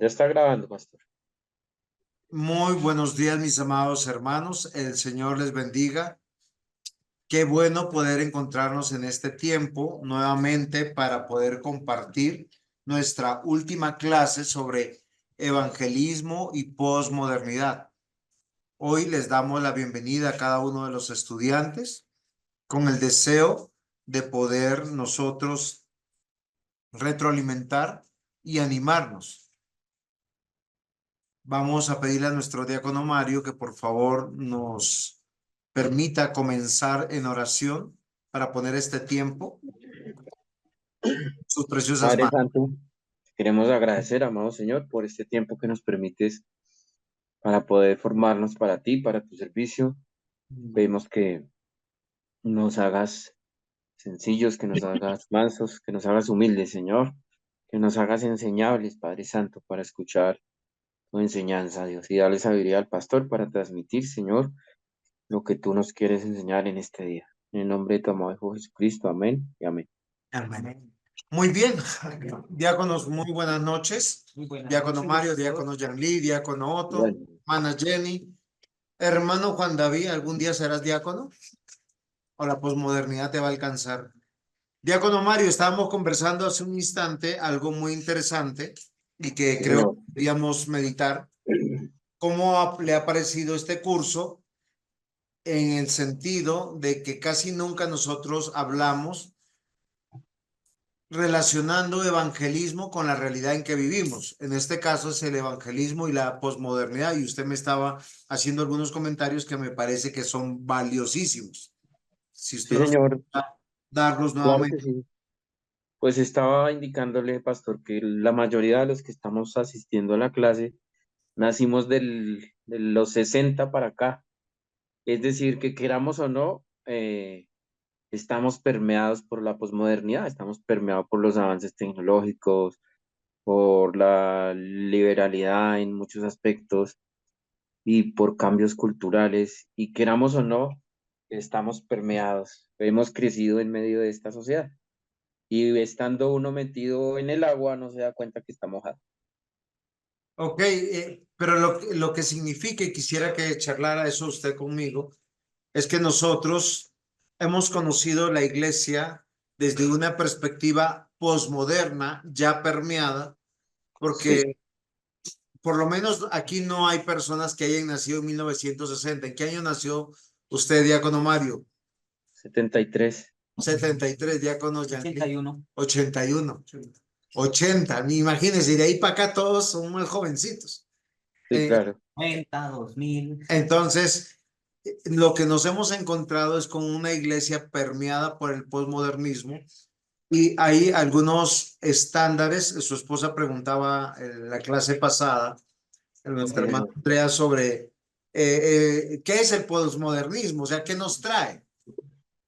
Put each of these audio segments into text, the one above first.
Ya está grabando, pastor. Muy buenos días, mis amados hermanos. El Señor les bendiga. Qué bueno poder encontrarnos en este tiempo nuevamente para poder compartir nuestra última clase sobre evangelismo y posmodernidad. Hoy les damos la bienvenida a cada uno de los estudiantes con el deseo de poder nosotros retroalimentar y animarnos. Vamos a pedirle a nuestro diácono Mario que por favor nos permita comenzar en oración para poner este tiempo en sus preciosas Padre manos. Santo, queremos agradecer, amado Señor, por este tiempo que nos permites para poder formarnos para ti, para tu servicio. Pedimos que nos hagas sencillos, que nos hagas mansos, que nos hagas humildes, Señor, que nos hagas enseñables, Padre Santo, para escuchar tu enseñanza, Dios, y darle sabiduría al pastor para transmitir, Señor, lo que tú nos quieres enseñar en este día. En el nombre de tu amado Hijo Jesucristo, amén y amén. Amén. Muy bien, diáconos, muy buenas noches. Diácono Mario, diácono Yanli, diácono Otto, Bueno, hermana Jenny, hermano Juan David, ¿algún día serás diácono? ¿O la posmodernidad te va a alcanzar? Diácono Mario, estábamos conversando hace un instante algo muy interesante y que sí, creo Señor. que deberíamos meditar. ¿Cómo le ha parecido este curso en el sentido de que casi nunca nosotros hablamos relacionando evangelismo con la realidad en que vivimos? En este caso es el evangelismo y la posmodernidad, y usted me estaba haciendo algunos comentarios que me parece que son valiosísimos. Si Sí, usted nos señor, puede darlos claro que nuevamente. sí. Pues estaba indicándole, pastor, que la mayoría de los que estamos asistiendo a la clase nacimos de los 60 para acá. Es decir, que queramos o no, estamos permeados por la posmodernidad, estamos permeados por los avances tecnológicos, por la liberalidad en muchos aspectos y por cambios culturales. Y queramos o no, estamos permeados. Hemos crecido en medio de esta sociedad. Y estando uno metido en el agua, no se da cuenta que está mojado. Ok, pero lo que significa, y quisiera que charlara eso usted conmigo, es que nosotros hemos conocido la iglesia desde una perspectiva posmoderna, ya permeada, Sí, porque por lo menos aquí no hay personas que hayan nacido en 1960. ¿En qué año nació usted, diácono Mario? 73. 73, diácono Yankee. 81. 81. 80, imagínense, y de ahí para acá todos son muy jovencitos. Sí, claro. 90, 2000. Entonces, lo que nos hemos encontrado es con una iglesia permeada por el posmodernismo, y hay algunos estándares. Su esposa preguntaba en la clase pasada, nuestra Sí, hermana señor. Andrea, sobre qué es el posmodernismo, o sea, qué nos trae,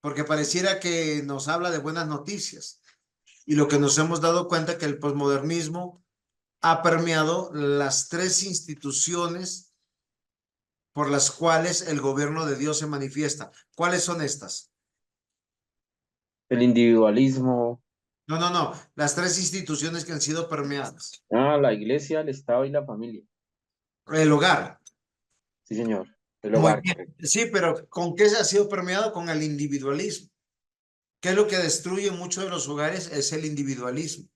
porque pareciera que nos habla de buenas noticias. Y lo que nos hemos dado cuenta que el posmodernismo ha permeado las tres instituciones por las cuales el gobierno de Dios se manifiesta. ¿Cuáles son estas? El individualismo, No, no, no. Las tres instituciones que han sido permeadas. la iglesia, el Estado y la familia. El hogar. Sí, señor. El Muy hogar, bien. correcto. Sí, pero ¿con qué se ha sido permeado? Con el individualismo. ¿Qué es lo que destruye muchos de los hogares? Es el individualismo.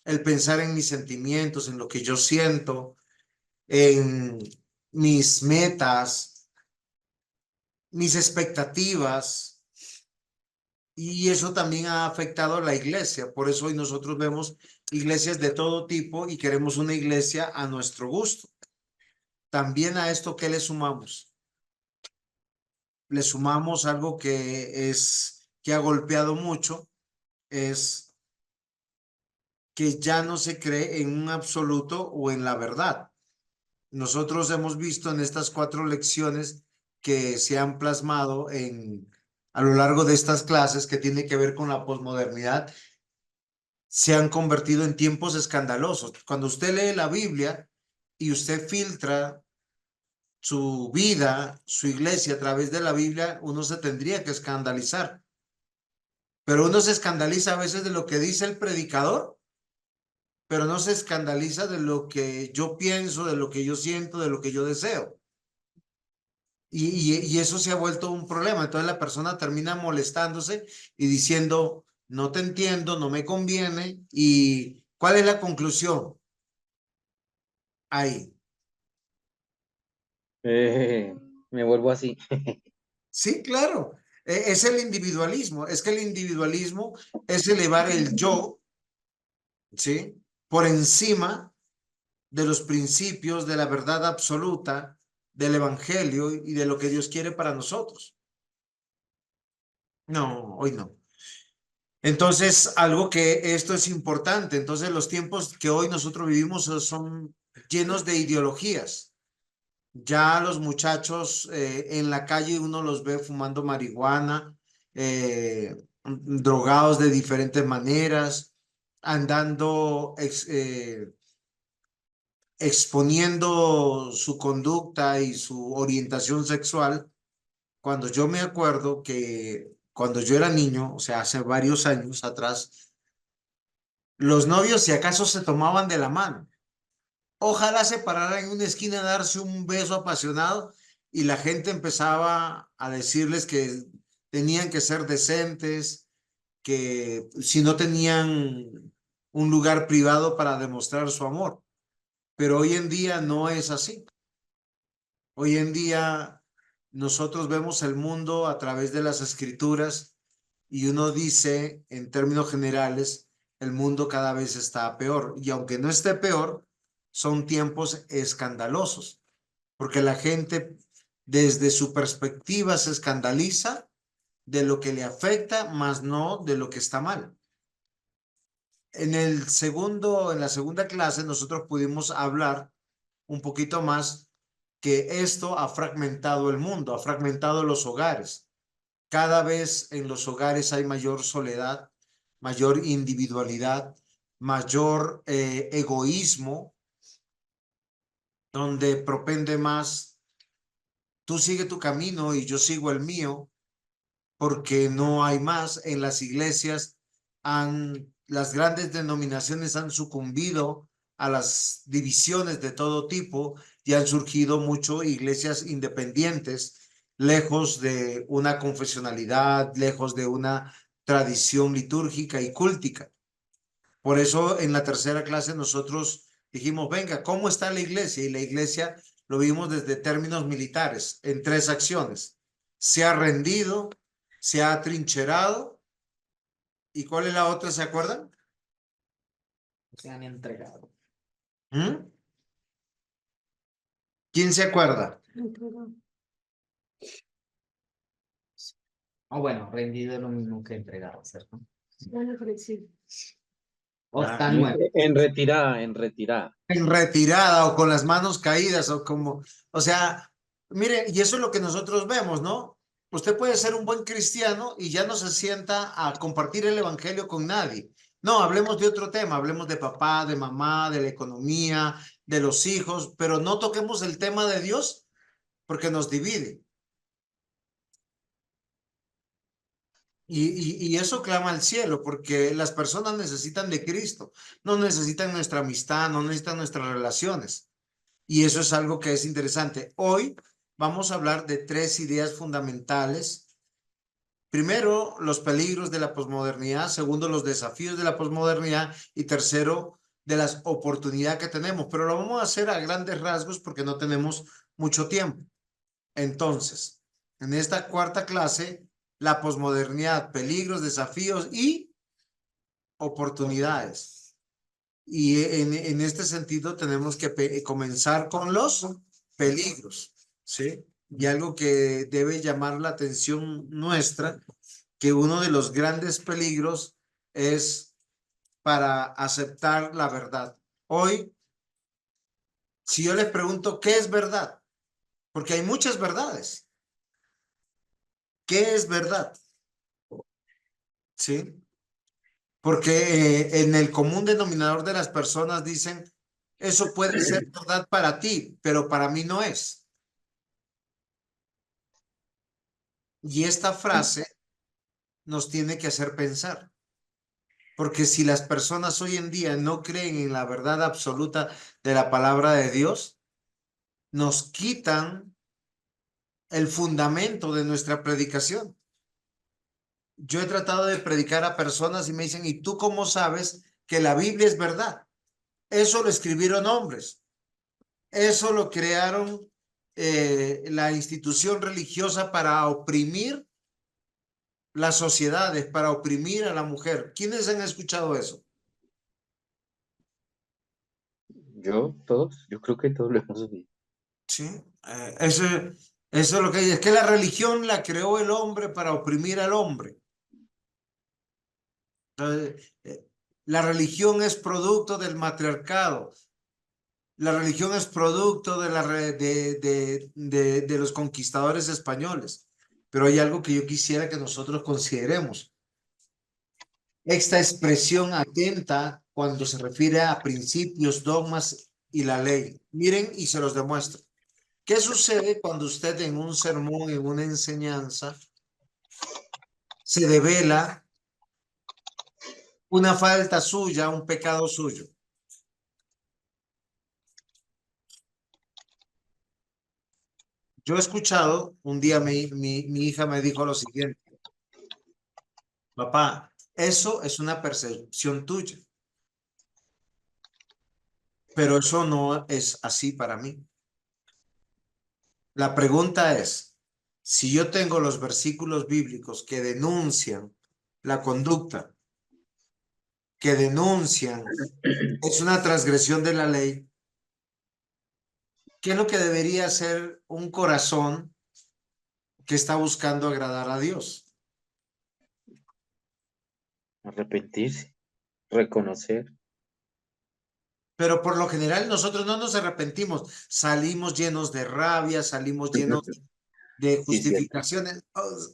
El pensar en mis sentimientos, en lo que yo siento, en mis metas, mis expectativas. Y eso también ha afectado a la iglesia. Por eso hoy nosotros vemos iglesias de todo tipo y queremos una iglesia a nuestro gusto. También a esto, ¿qué le sumamos? Le sumamos algo que ha golpeado mucho, es que ya no se cree en un absoluto o en la verdad. Nosotros hemos visto en estas 4 lecciones que se han plasmado a lo largo de estas clases, que tiene que ver con la posmodernidad, se han convertido en tiempos escandalosos. Cuando usted lee la Biblia y usted filtra su vida, su iglesia a través de la Biblia, uno se tendría que escandalizar. Pero uno se escandaliza a veces de lo que dice el predicador, pero no se escandaliza de lo que yo pienso, de lo que yo siento, de lo que yo deseo. Y eso se ha vuelto un problema. Entonces la persona termina molestándose y diciendo, no te entiendo, no me conviene. ¿Y cuál es la conclusión? Ahí. Me vuelvo así. Sí, claro. Es el individualismo. Es que el individualismo es elevar el yo, ¿sí? Por encima de los principios de la verdad absoluta del evangelio y de lo que Dios quiere para nosotros. No, hoy no. Entonces, algo que esto es importante. Entonces, los tiempos que hoy nosotros vivimos son llenos de ideologías. Ya los muchachos en la calle uno los ve fumando marihuana, drogados de diferentes maneras, andando exponiendo su conducta y su orientación sexual. Cuando yo me acuerdo que cuando yo era niño, o sea, hace varios años atrás, los novios si acaso se tomaban de la mano. Ojalá se pararan en una esquina a darse un beso apasionado y la gente empezaba a decirles que tenían que ser decentes, que si no tenían un lugar privado para demostrar su amor. Pero hoy en día no es así. Hoy en día nosotros vemos el mundo a través de las escrituras y uno dice, en términos generales, el mundo cada vez está peor. Y aunque no esté peor, son tiempos escandalosos, porque la gente desde su perspectiva se escandaliza de lo que le afecta, más no de lo que está mal. En la segunda clase, nosotros pudimos hablar un poquito más que esto ha fragmentado el mundo, ha fragmentado los hogares. Cada vez en los hogares hay mayor soledad, mayor individualidad, mayor egoísmo, donde propende más, tú sigue tu camino y yo sigo el mío, porque no hay más. En las iglesias las grandes denominaciones han sucumbido a las divisiones de todo tipo y han surgido mucho iglesias independientes, lejos de una confesionalidad, lejos de una tradición litúrgica y cúltica. Por eso en la tercera clase nosotros dijimos, venga, ¿cómo está la iglesia? Y la iglesia lo vimos desde términos militares, en tres acciones. Se ha rendido, se ha atrincherado. ¿Y cuál es la otra? ¿Se acuerdan? Se han entregado. ¿Mm? ¿Quién se acuerda? O bueno, rendido es lo mismo que entregado, ¿cierto? O Ah, está nuevo. En retirada, en retirada. En retirada o con las manos caídas o como, o sea, mire, y eso es lo que nosotros vemos, ¿no? Usted puede ser un buen cristiano y ya no se sienta a compartir el evangelio con nadie. No, hablemos de otro tema, hablemos de papá, de mamá, de la economía, de los hijos, pero no toquemos el tema de Dios porque nos divide. Y eso clama al cielo, porque las personas necesitan de Cristo, no necesitan nuestra amistad, no necesitan nuestras relaciones. Y eso es algo que es interesante. Hoy vamos a hablar de tres ideas fundamentales. Primero, los peligros de la posmodernidad. Segundo, los desafíos de la posmodernidad. Y tercero, de las oportunidades que tenemos. Pero lo vamos a hacer a grandes rasgos porque no tenemos mucho tiempo. Entonces, en esta cuarta clase, la posmodernidad, peligros, desafíos y oportunidades. Y en este sentido tenemos que comenzar con los peligros, ¿sí? Y algo que debe llamar la atención nuestra, que uno de los grandes peligros es para aceptar la verdad. Hoy, si yo les pregunto, ¿qué es verdad? Porque hay muchas verdades. ¿Qué es verdad? ¿Sí? Porque en el común denominador de las personas dicen, eso puede ser verdad para ti, pero para mí no es. Y esta frase nos tiene que hacer pensar. Porque si las personas hoy en día no creen en la verdad absoluta de la palabra de Dios, nos quitan el fundamento de nuestra predicación. Yo he tratado de predicar a personas y me dicen, ¿y tú cómo sabes que la Biblia es verdad? Eso lo escribieron hombres. Eso lo crearon la institución religiosa para oprimir las sociedades, para oprimir a la mujer. ¿Quiénes han escuchado eso? Yo creo que todos lo hemos oído. Sí, eso es lo que es que la religión la creó el hombre para oprimir al hombre. Entonces, la religión es producto del matriarcado. La religión es producto de los conquistadores españoles. Pero hay algo que yo quisiera que nosotros consideremos. Esta expresión atenta cuando se refiere a principios, dogmas y la ley. Miren y se los demuestro. ¿Qué sucede cuando usted en un sermón, en una enseñanza, se devela una falta suya, un pecado suyo? Yo he escuchado, un día mi hija me dijo lo siguiente: papá, eso es una percepción tuya, pero eso no es así para mí. La pregunta es, si yo tengo los versículos bíblicos que denuncian la conducta, que denuncian es una transgresión de la ley, ¿qué es lo que debería hacer un corazón que está buscando agradar a Dios? Arrepentirse, reconocer. Pero por lo general nosotros no nos arrepentimos, salimos llenos de rabia, salimos llenos de Sí, cierto. justificaciones.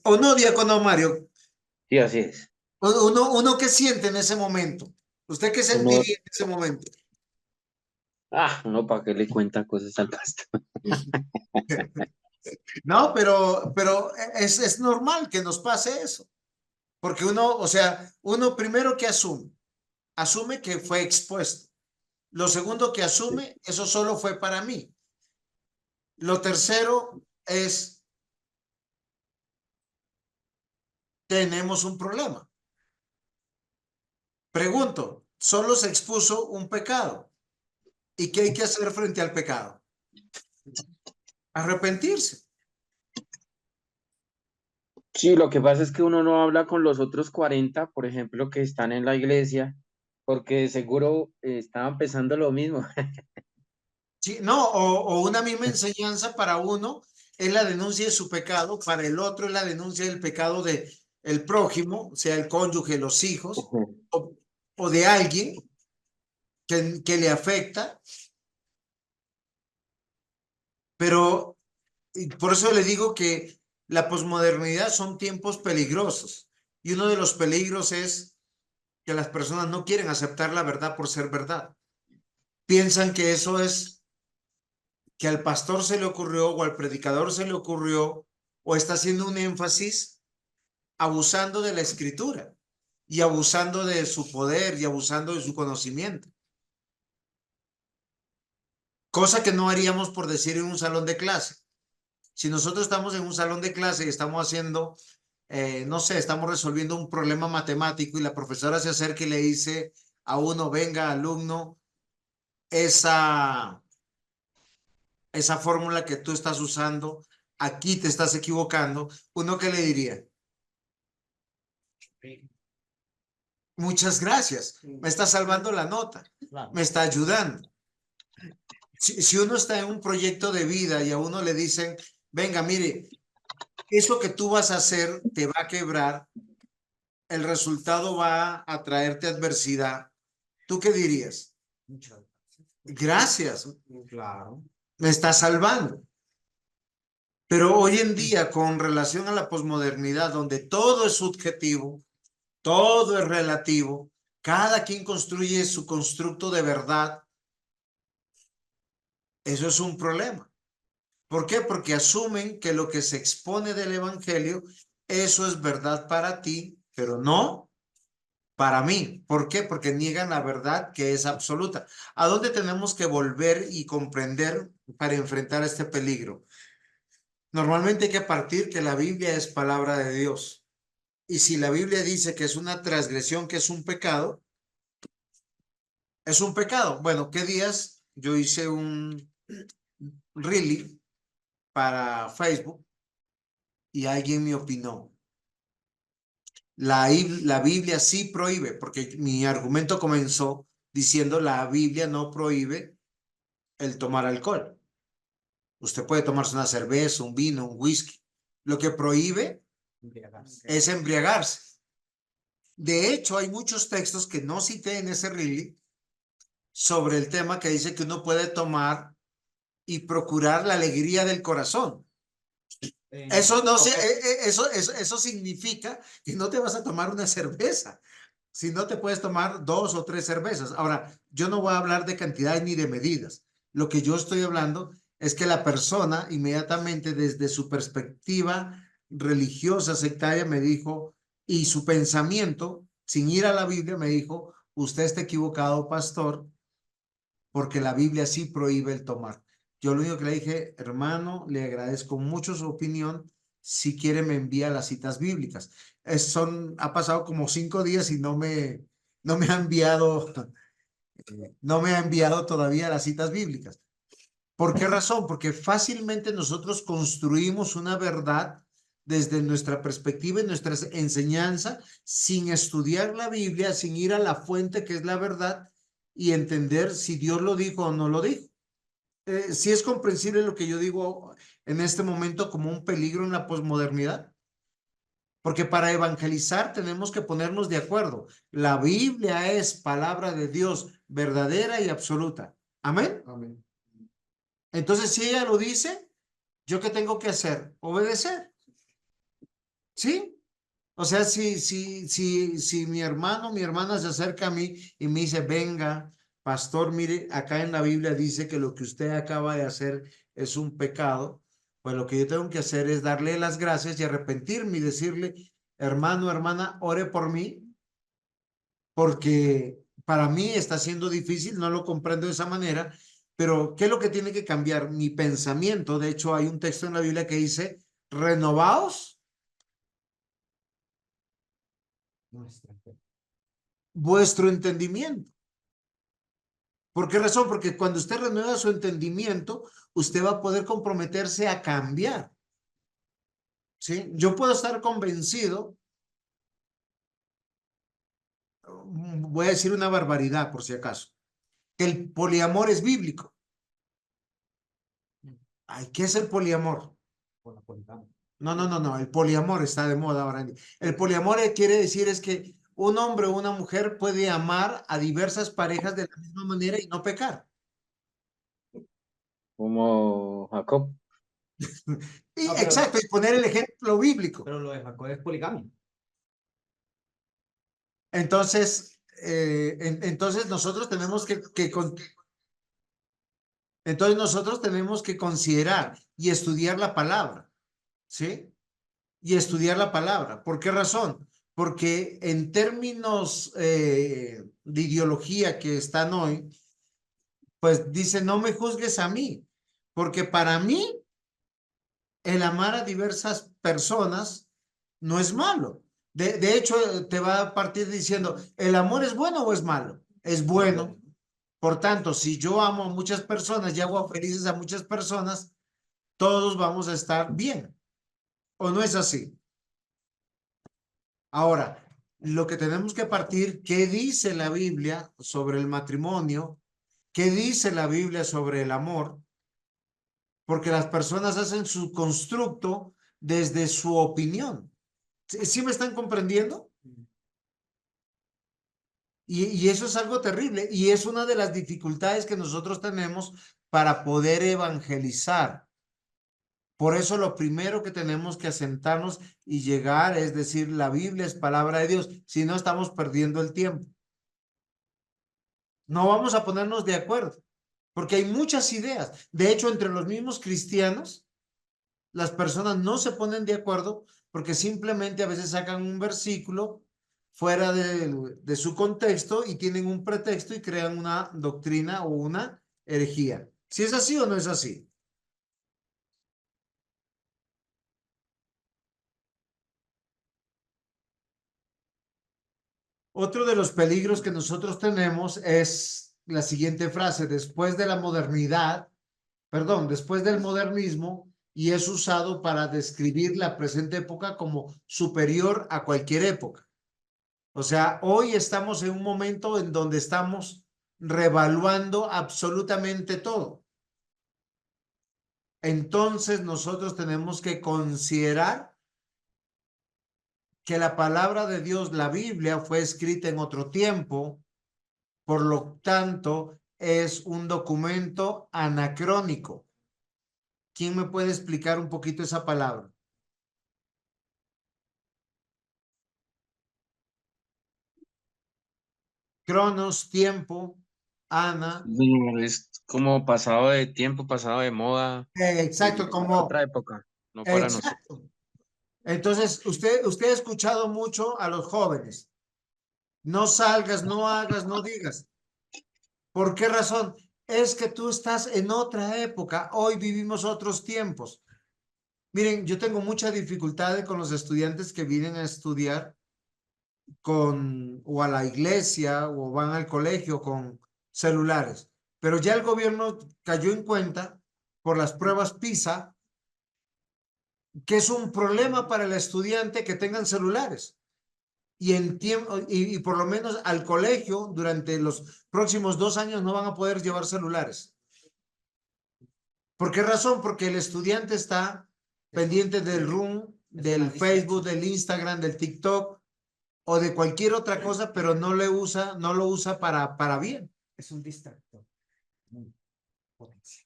O no, diácono Mario, Sí, así es. uno qué siente en ese momento. ¿Usted qué Uno, sentiría en ese momento? uno para qué le cuenta cosas al pastor. No, pero es normal que nos pase eso, porque uno, o sea, uno primero que asume que fue expuesto. Lo segundo que asume, eso solo fue para mí. Lo tercero es, tenemos un problema. Pregunto, solo se expuso un pecado. ¿Y qué hay que hacer frente al pecado? Arrepentirse. Sí, lo que pasa es que uno no habla con los otros 40, por ejemplo, que están en la iglesia, porque seguro estaban pensando lo mismo. Sí, no, o una misma enseñanza para uno es la denuncia de su pecado, para el otro es la denuncia del pecado de el prójimo, sea el cónyuge, los hijos, Ujú. o, o de alguien que le afecta, pero y por eso le digo que la posmodernidad son tiempos peligrosos y uno de los peligros es que las personas no quieren aceptar la verdad por ser verdad. Piensan que eso es que al pastor se le ocurrió o al predicador se le ocurrió o está haciendo un énfasis abusando de la escritura y abusando de su poder y abusando de su conocimiento. Cosa que no haríamos por decir en un salón de clase. Si nosotros estamos en un salón de clase y estamos haciendo, no sé, estamos resolviendo un problema matemático y la profesora se acerca y le dice a uno, venga, alumno, esa, esa fórmula que tú estás usando, aquí te estás equivocando, ¿uno qué le diría? Muchas gracias, me está salvando la nota, me está ayudando. Si uno está en un proyecto de vida y a uno le dicen, venga, mire, eso que tú vas a hacer te va a quebrar, el resultado va a traerte adversidad, ¿tú qué dirías? Gracias, Claro. me está salvando. Pero hoy en día, con relación a la posmodernidad, donde todo es subjetivo, todo es relativo, cada quien construye su constructo de verdad, eso es un problema. ¿Por qué? Porque asumen que lo que se expone del evangelio, eso es verdad para ti, pero no para mí. ¿Por qué? Porque niegan la verdad que es absoluta. ¿A dónde tenemos que volver y comprender para enfrentar este peligro? Normalmente hay que partir que la Biblia es palabra de Dios. Y si la Biblia dice que es una transgresión, que es un pecado, es un pecado. Bueno, ¿qué días yo hice un really para Facebook y alguien me opinó? La Biblia sí prohíbe, porque mi argumento comenzó diciendo la Biblia no prohíbe el tomar alcohol. Usted puede tomarse una cerveza, un vino, un whisky. Lo que prohíbe es embriagarse. De hecho, hay muchos textos que no cité en ese reel sobre el tema que dice que uno puede tomar y procurar la alegría del corazón. Eso no sé, eso significa que no te vas a tomar una cerveza, si no te puedes tomar 2 o 3 cervezas. Ahora, yo no voy a hablar de cantidad ni de medidas. Lo que yo estoy hablando es que la persona inmediatamente desde su perspectiva religiosa, sectaria, me dijo, y su pensamiento, sin ir a la Biblia, me dijo, usted está equivocado, pastor, porque la Biblia sí prohíbe el tomar. Yo lo único que le dije, hermano, le agradezco mucho su opinión. Si quiere me envía las citas bíblicas. Ha pasado como 5 días y no me ha enviado, no me ha enviado todavía las citas bíblicas. ¿Por qué razón? Porque fácilmente nosotros construimos una verdad desde nuestra perspectiva y nuestra enseñanza sin estudiar la Biblia, sin ir a la fuente que es la verdad y entender si Dios lo dijo o no lo dijo. Sí es comprensible lo que yo digo en este momento como un peligro en la posmodernidad, porque para evangelizar tenemos que ponernos de acuerdo. La Biblia es palabra de Dios verdadera y absoluta. Amén. Amén. Entonces, si ella lo dice, ¿yo qué tengo que hacer? Obedecer. ¿Sí? O sea, si mi hermano, mi hermana se acerca a mí y me dice, venga, pastor, mire, acá en la Biblia dice que lo que usted acaba de hacer es un pecado, pues lo que yo tengo que hacer es darle las gracias y arrepentirme y decirle, hermano, hermana, ore por mí, porque para mí está siendo difícil, no lo comprendo de esa manera, pero ¿qué es lo que tiene que cambiar? Mi pensamiento. De hecho, hay un texto en la Biblia que dice, renovaos vuestro entendimiento. ¿Por qué razón? Porque cuando usted renueva su entendimiento, usted va a poder comprometerse a cambiar. ¿Sí? Yo puedo estar convencido, voy a decir una barbaridad por si acaso, que el poliamor es bíblico. Ay, ¿qué es el poliamor? No, el poliamor está de moda ahora. El poliamor quiere decir es que un hombre o una mujer puede amar a diversas parejas de la misma manera y no pecar. Como Jacob. Y, No, exacto, y poner el ejemplo bíblico. pero lo de Jacob es poligamia. Entonces, entonces entonces nosotros tenemos que considerar y estudiar la palabra, ¿sí? Y estudiar la palabra. ¿Por qué razón? Porque en términos de ideología que están hoy, pues dice, no me juzgues a mí, porque para mí el amar a diversas personas no es malo. De hecho, te va a partir diciendo, ¿el amor es bueno o es malo? Es bueno. Por tanto, si yo amo a muchas personas y hago felices a muchas personas, todos vamos a estar bien. ¿O no es así? Ahora, lo que tenemos que partir, ¿qué dice la Biblia sobre el matrimonio? ¿Qué dice la Biblia sobre el amor? Porque las personas hacen su constructo desde su opinión. ¿Sí me están comprendiendo? Y eso es algo terrible y es una de las dificultades que nosotros tenemos para poder evangelizar. Por eso lo primero que tenemos que asentarnos y llegar es decir, la Biblia es palabra de Dios, si no estamos perdiendo el tiempo. No vamos a ponernos de acuerdo. porque hay muchas ideas. De hecho, entre los mismos cristianos, las personas no se ponen de acuerdo porque simplemente a veces sacan un versículo fuera de su contexto y tienen un pretexto y crean una doctrina o una herejía. ¿Si es así o no es así? Otro de los peligros que nosotros tenemos es la siguiente frase: después de la modernidad, perdón, después del modernismo, y es usado para describir la presente época como superior a cualquier época. O sea, hoy estamos en un momento en donde estamos revaluando absolutamente todo. Entonces nosotros tenemos que considerar que la palabra de Dios, la Biblia, fue escrita en otro tiempo, por lo tanto, es un documento anacrónico. ¿Quién me puede explicar un poquito esa palabra? Cronos, tiempo, Ana. Es como pasado de tiempo, pasado de moda, Exacto, para como, otra época, no para nosotros. exacto. Entonces, usted ha escuchado mucho a los jóvenes. No salgas, no hagas, no digas. ¿Por qué razón? Es que tú estás en otra época. Hoy vivimos otros tiempos. Miren, yo tengo mucha dificultad con los estudiantes que vienen a estudiar o a la iglesia o van al colegio con celulares. Pero ya el gobierno cayó en cuenta por las pruebas PISA que es un problema para el estudiante que tengan celulares. Y por lo menos al colegio durante los próximos 2 años no van a poder llevar celulares. ¿Por qué razón? Porque el estudiante está pendiente del Room, del Facebook, del Instagram, del TikTok o de cualquier otra cosa, pero no lo usa para bien. Es un distractor. Potencia.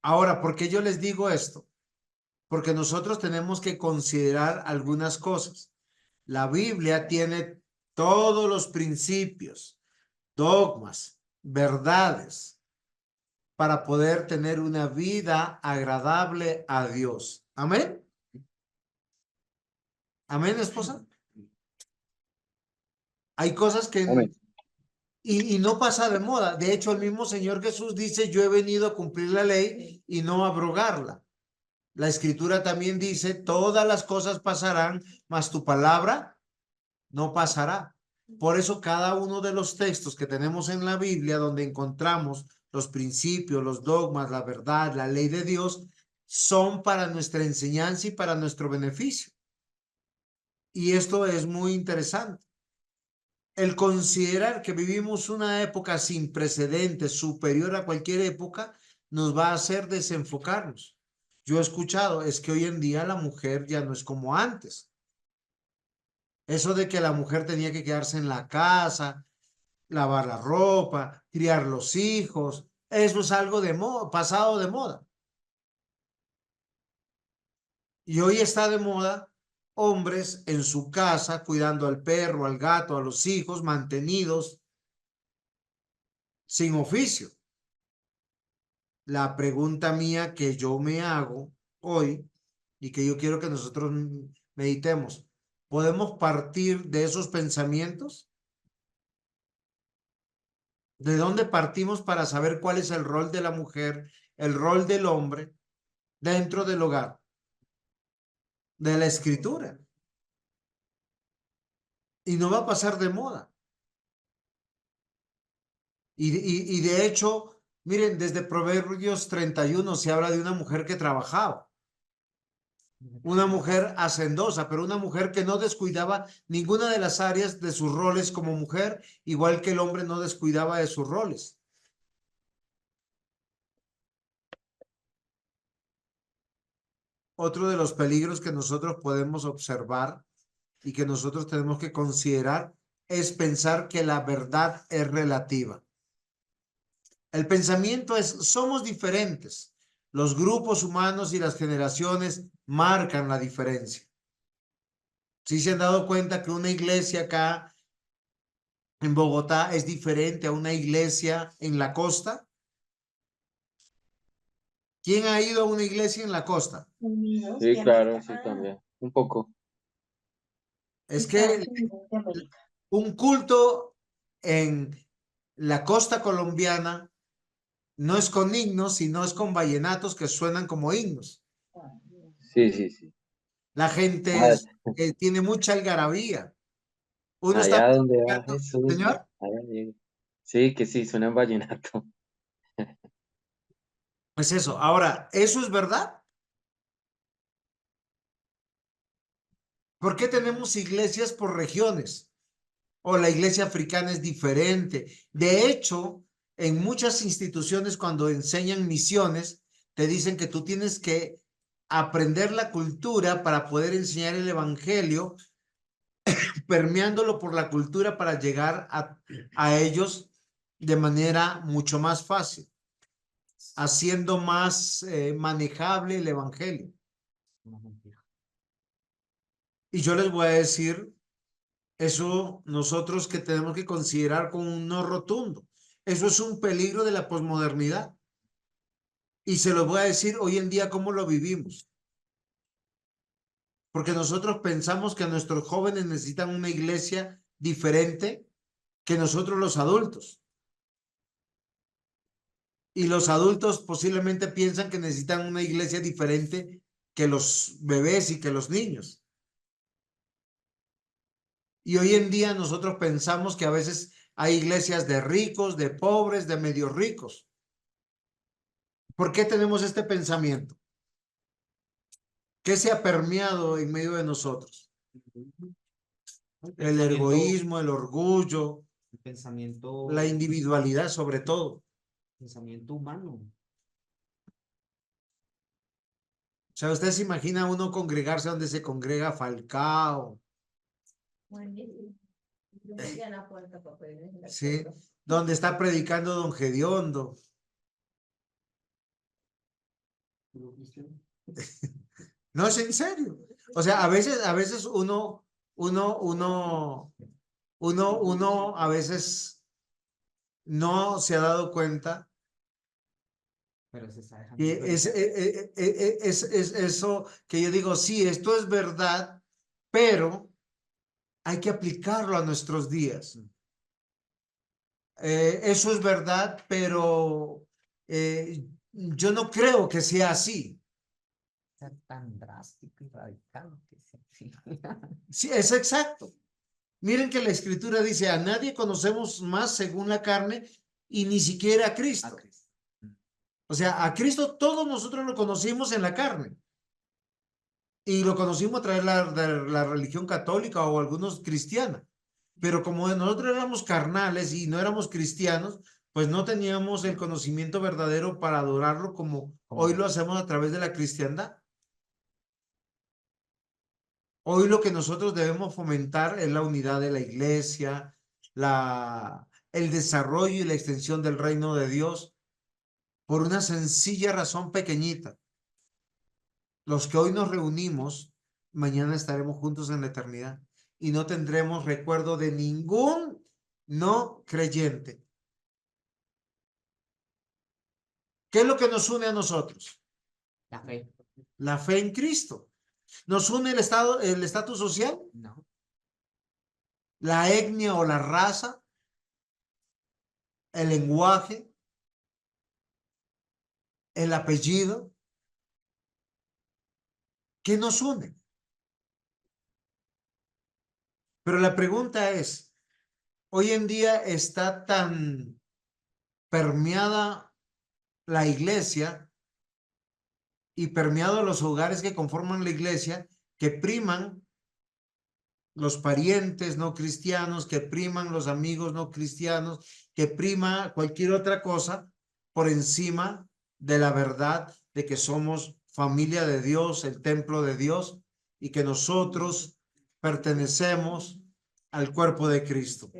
Ahora, ¿por qué yo les digo esto? Porque nosotros tenemos que considerar algunas cosas. La Biblia tiene todos los principios, dogmas, verdades para poder tener una vida agradable a Dios. Amén. Amén, esposa. Hay cosas que Amén. y no pasa de moda. De hecho, el mismo Señor Jesús dice: yo he venido a cumplir la ley y no a abrogarla. La Escritura también dice: todas las cosas pasarán, mas tu palabra no pasará. Por eso cada uno de los textos que tenemos en la Biblia, donde encontramos los principios, los dogmas, la verdad, la ley de Dios, son para nuestra enseñanza y para nuestro beneficio. Y esto es muy interesante. El considerar que vivimos una época sin precedentes, superior a cualquier época, nos va a hacer desenfocarnos. Yo he escuchado, es que hoy en día la mujer ya no es como antes. Eso de que la mujer tenía que quedarse en la casa, lavar la ropa, criar los hijos, eso es algo de moda, pasado de moda. Y hoy está de moda hombres en su casa cuidando al perro, al gato, a los hijos, mantenidos sin oficio. La pregunta mía que yo me hago hoy y que yo quiero que nosotros meditemos: ¿podemos partir de esos pensamientos? ¿De dónde partimos para saber cuál es el rol de la mujer, el rol del hombre dentro del hogar? De la Escritura. Y no va a pasar de moda. Y de hecho, miren, desde Proverbios 31 se habla de una mujer que trabajaba, una mujer hacendosa, pero una mujer que no descuidaba ninguna de las áreas de sus roles como mujer, igual que el hombre no descuidaba de sus roles. Otro de los peligros que nosotros podemos observar y que nosotros tenemos que considerar es pensar que la verdad es relativa. El pensamiento es: somos diferentes. Los grupos humanos y las generaciones marcan la diferencia. ¿Sí se han dado cuenta que una iglesia acá en Bogotá es diferente a una iglesia en la costa? ¿Quién ha ido a una iglesia en la costa? Sí, claro, sí, también. Un poco. Es que un culto en la costa colombiana no es con himnos, sino es con vallenatos que suenan como himnos. Sí, sí, sí. La gente Ah, tiene mucha algarabía. Uno está allá donde va predicando, Jesús. señor. Allá llega. Sí, que sí, suena en vallenato. Pues eso. Ahora, ¿eso es verdad? ¿Por qué tenemos iglesias por regiones? O la iglesia africana es diferente. De hecho, en muchas instituciones cuando enseñan misiones, te dicen que tú tienes que aprender la cultura para poder enseñar el evangelio, permeándolo por la cultura para llegar a ellos de manera mucho más fácil, haciendo más manejable el evangelio. Una mentira. Y yo les voy a decir, eso nosotros que tenemos que considerar como un no rotundo. Eso es un peligro de la posmodernidad. Y se los voy a decir hoy en día cómo lo vivimos. Porque nosotros pensamos que nuestros jóvenes necesitan una iglesia diferente que nosotros los adultos. Y los adultos posiblemente piensan que necesitan una iglesia diferente que los bebés y que los niños. Y hoy en día nosotros pensamos que a veces hay iglesias de ricos, de pobres, de medio ricos. ¿Por qué tenemos este pensamiento? ¿Qué se ha permeado en medio de nosotros? El egoísmo, el orgullo, el pensamiento, la individualidad sobre todo. pensamiento humano. O sea, usted se imagina uno congregarse donde se congrega Falcao, ¿sí? Donde está predicando Don Gediondo. No, es en serio. O sea, a veces uno a veces no se ha dado cuenta Pero se está dejando que influenciar. es eso que yo digo, sí, esto es verdad, pero hay que aplicarlo a nuestros días. Eso es verdad, pero yo no creo que sea así. Ser tan drástico y radical que sí. Sí, es exacto. Miren que la escritura dice, a nadie conocemos más según la carne y ni siquiera a Cristo. O sea, a Cristo todos nosotros lo conocimos en la carne. Y lo conocimos a través de la religión católica o algunos cristianos. Pero como nosotros éramos carnales y no éramos cristianos, pues no teníamos el conocimiento verdadero para adorarlo como hoy lo hacemos a través de la cristiandad. Hoy lo que nosotros debemos fomentar es la unidad de la iglesia, el desarrollo y la extensión del reino de Dios por una sencilla razón pequeñita. Los que hoy nos reunimos, mañana estaremos juntos en la eternidad y no tendremos recuerdo de ningún no creyente. ¿Qué es lo que nos une a nosotros? La fe. La fe en Cristo. ¿Nos une el estatus social? No. ¿La etnia o la raza? ¿El lenguaje? ¿El apellido? ¿Qué nos une? Pero la pregunta es, hoy en día está tan permeada la iglesia y permeados los hogares que conforman la iglesia que priman los parientes no cristianos, que priman los amigos no cristianos, que prima cualquier otra cosa por encima de la verdad de que somos familia de Dios, el templo de Dios y que nosotros pertenecemos al cuerpo de Cristo.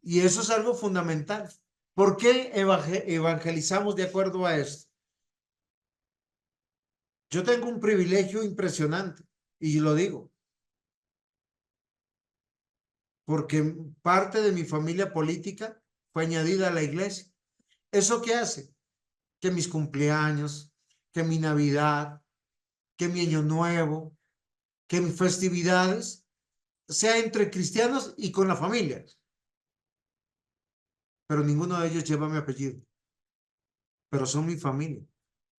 Y eso es algo fundamental. ¿Por qué evangelizamos de acuerdo a esto? Yo tengo un privilegio impresionante y lo digo, porque parte de mi familia política fue añadida a la iglesia. ¿Eso qué hace? que mis cumpleaños, que mi Navidad, que mi Año Nuevo, que mis festividades, sea entre cristianos y con la familia. Pero ninguno de ellos lleva mi apellido, pero son mi familia.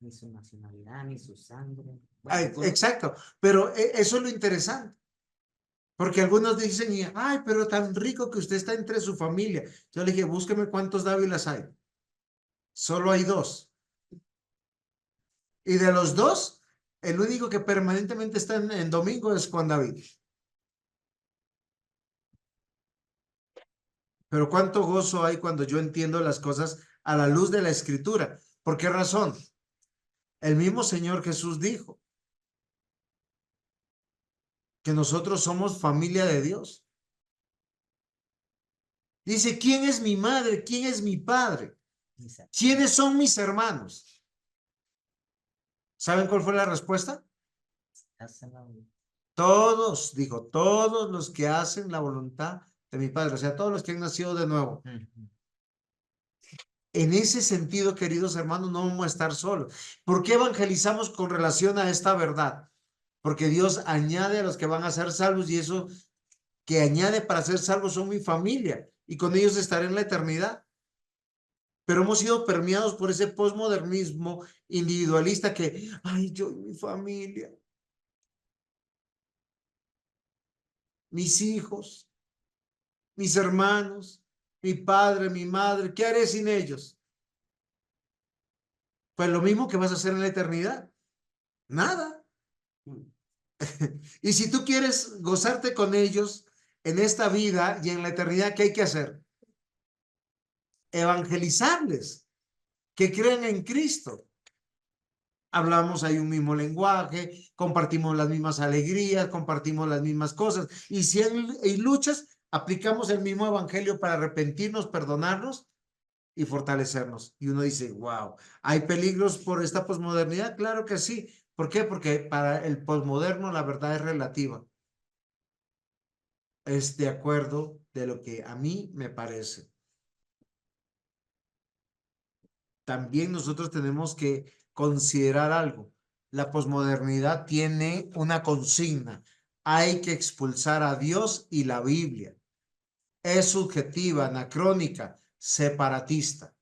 Ni su nacionalidad, ni su sangre. Ah, Bueno, exacto, pero eso es lo interesante. Porque algunos dicen, ay, pero tan rico que usted está entre su familia. Yo le dije, búsqueme cuántos Dávilas hay. Solo hay 2. Y de los 2, el único que permanentemente está en domingo es Juan David. Pero cuánto gozo hay cuando yo entiendo las cosas a la luz de la Escritura. ¿Por qué razón? El mismo Señor Jesús dijo que nosotros somos familia de Dios. Dice, ¿quién es mi madre? ¿Quién es mi padre? ¿Quiénes son mis hermanos? ¿Saben cuál fue la respuesta? Todos, dijo, todos los que hacen la voluntad de mi Padre, o sea, todos los que han nacido de nuevo. En ese sentido, queridos hermanos, no vamos a estar solos. ¿Por qué evangelizamos con relación a esta verdad? Porque Dios añade a los que van a ser salvos y eso que añade para ser salvos son mi familia y con ellos estaré en la eternidad. Pero hemos sido permeados por ese posmodernismo individualista que, ay, yo y mi familia, mis hijos, mis hermanos, mi padre, mi madre, ¿qué haré sin ellos? Pues lo mismo que vas a hacer en la eternidad, nada. Y si tú quieres gozarte con ellos en esta vida y en la eternidad, ¿qué hay que hacer? Evangelizarles, que crean en Cristo. Hablamos ahí un mismo lenguaje, compartimos las mismas alegrías, compartimos las mismas cosas. Y si hay luchas, aplicamos el mismo evangelio para arrepentirnos, perdonarnos y fortalecernos. Y uno dice, wow, ¿hay peligros por esta posmodernidad? Claro que sí. ¿Por qué? Porque para el posmoderno la verdad es relativa. Es de acuerdo de lo que a mí me parece. También nosotros tenemos que considerar algo. La posmodernidad tiene una consigna. Hay que expulsar a Dios y la Biblia. Es subjetiva, anacrónica, separatista.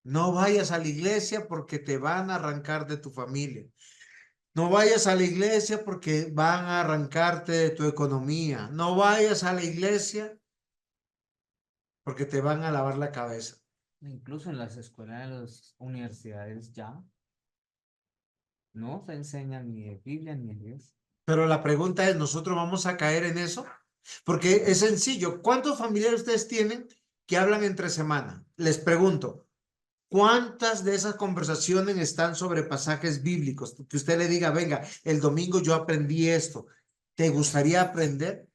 No vayas a la iglesia porque te van a arrancar de tu familia. No vayas a la iglesia porque van a arrancarte de tu economía. No vayas a la iglesia porque te van a lavar la cabeza. Incluso en las escuelas, en las universidades ya no se enseña ni de Biblia ni de Dios. Pero la pregunta es, ¿nosotros vamos a caer en eso? Porque es sencillo. ¿Cuántos familiares ustedes tienen que hablan entre semana? Les pregunto, ¿cuántas de esas conversaciones están sobre pasajes bíblicos? Que usted le diga, venga, el domingo yo aprendí esto. ¿Te gustaría aprender?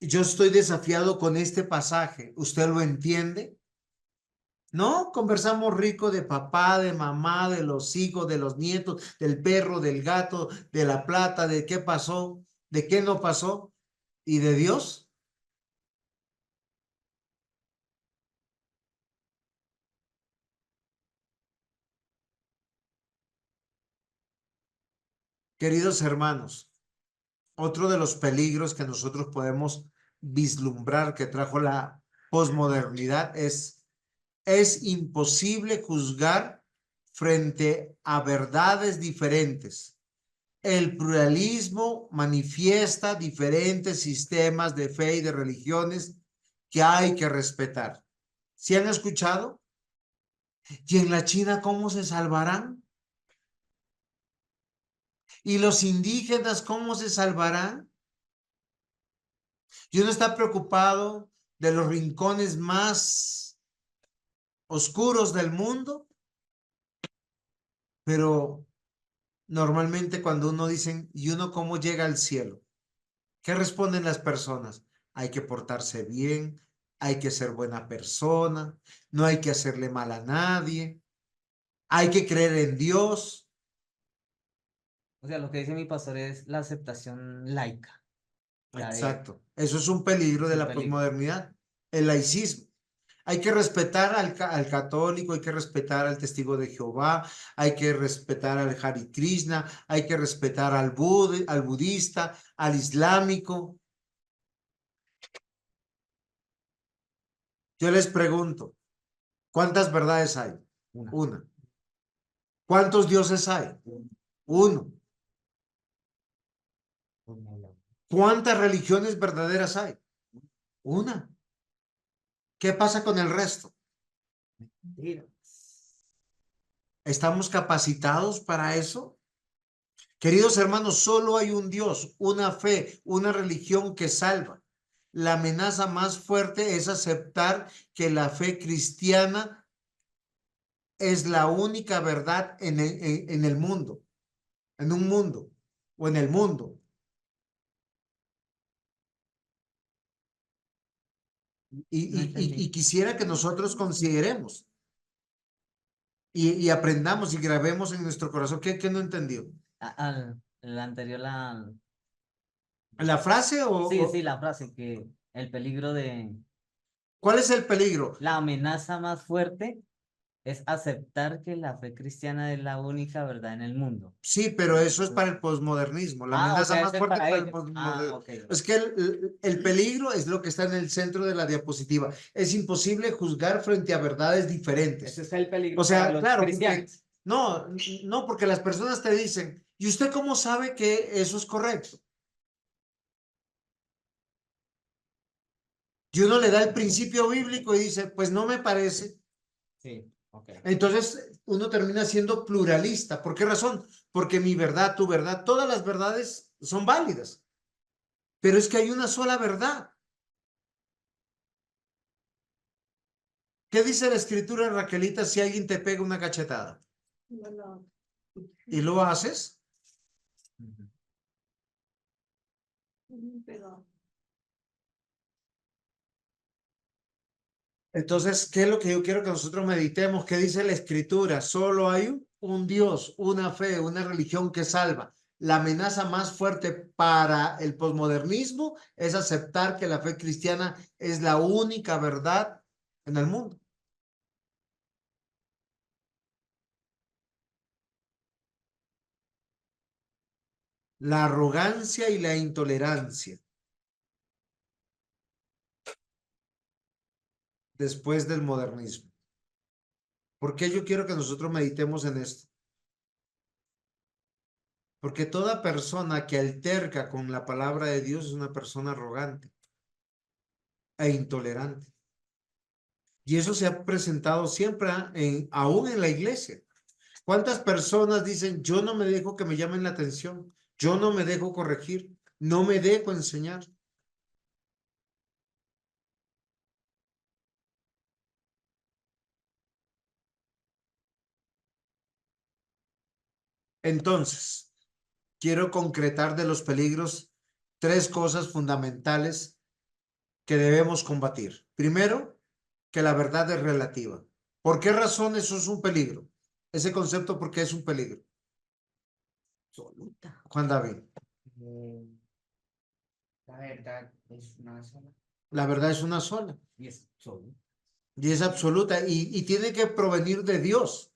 Yo estoy desafiado con este pasaje. ¿Usted lo entiende? No, conversamos rico de papá, de mamá, de los hijos, de los nietos, del perro, del gato, de la plata, de qué pasó, de qué no pasó y de Dios. Queridos hermanos, otro de los peligros que nosotros podemos vislumbrar que trajo la posmodernidad es imposible juzgar frente a verdades diferentes. El pluralismo manifiesta diferentes sistemas de fe y de religiones que hay que respetar. ¿Sí han escuchado? ¿Y en la China cómo se salvarán? ¿Y los indígenas cómo se salvarán? Y uno está preocupado de los rincones más oscuros del mundo, pero normalmente cuando uno dice, ¿y uno cómo llega al cielo? ¿Qué responden las personas? Hay que portarse bien, hay que ser buena persona, no hay que hacerle mal a nadie, hay que creer en Dios. O sea, lo que dice mi pastor es la aceptación laica. Exacto. Eso es un peligro Es de un la peligro. posmodernidad, el laicismo. Hay que respetar al católico, hay que respetar al testigo de Jehová, hay que respetar al Hare Krishna, hay que respetar al budista, al islámico. Yo les pregunto, ¿cuántas verdades hay? Una. Una. ¿Cuántos dioses hay? Uno. ¿Cuántas religiones verdaderas hay? Una. ¿Qué pasa con el resto? ¿Estamos capacitados para eso? Queridos hermanos, solo hay un Dios, una fe, una religión que salva. La amenaza más fuerte es aceptar que la fe cristiana es la única verdad en el mundo, en un mundo o en el mundo. No entendí. Y quisiera que nosotros consideremos y aprendamos y grabemos en nuestro corazón. ¿Qué no entendió? El anterior, ¿La frase sí, la frase que el peligro de, cuál es el peligro? la amenaza más fuerte es aceptar que la fe cristiana es la única verdad en el mundo. Sí, pero eso es para el posmodernismo. La O amenaza sea, más ese es fuerte para para el ellos. posmodernismo. Ok. Es que el peligro es lo que está en el centro de la diapositiva. Es imposible juzgar frente a verdades diferentes. Ese es el peligro O para sea, los claro, porque cristianos. no, porque las personas te dicen, ¿y usted cómo sabe que eso es correcto? Y uno le da el principio bíblico y dice, pues no me parece. Sí, ok. Entonces uno termina siendo pluralista. ¿Por qué razón? Porque mi verdad, tu verdad, todas las verdades son válidas. Pero es que hay una sola verdad. ¿Qué dice la escritura, Raquelita, si alguien te pega una cachetada? No, ¿Y lo haces? Ujú. pero Entonces, ¿qué es lo que yo quiero que nosotros meditemos? ¿Qué dice la escritura? Solo hay un Dios, una fe, una religión que salva. La amenaza más fuerte para el posmodernismo es aceptar que la fe cristiana es la única verdad en el mundo. La arrogancia y la intolerancia después del modernismo. ¿Por qué yo quiero que nosotros meditemos en esto? Porque toda persona que alterca con la palabra de Dios es una persona arrogante e intolerante. Y eso se ha presentado siempre aún en la iglesia. ¿Cuántas personas dicen, yo no me dejo que me llamen la atención, yo no me dejo corregir, no me dejo enseñar? Entonces, quiero concretar de los peligros tres cosas fundamentales que debemos combatir. Primero, que la verdad es relativa. ¿Por qué razón eso es un peligro? Ese concepto, ¿por qué es un peligro? Absoluta. Juan David, La verdad es una sola. la verdad es una sola Y es absoluta. y es absoluta y tiene que provenir de Dios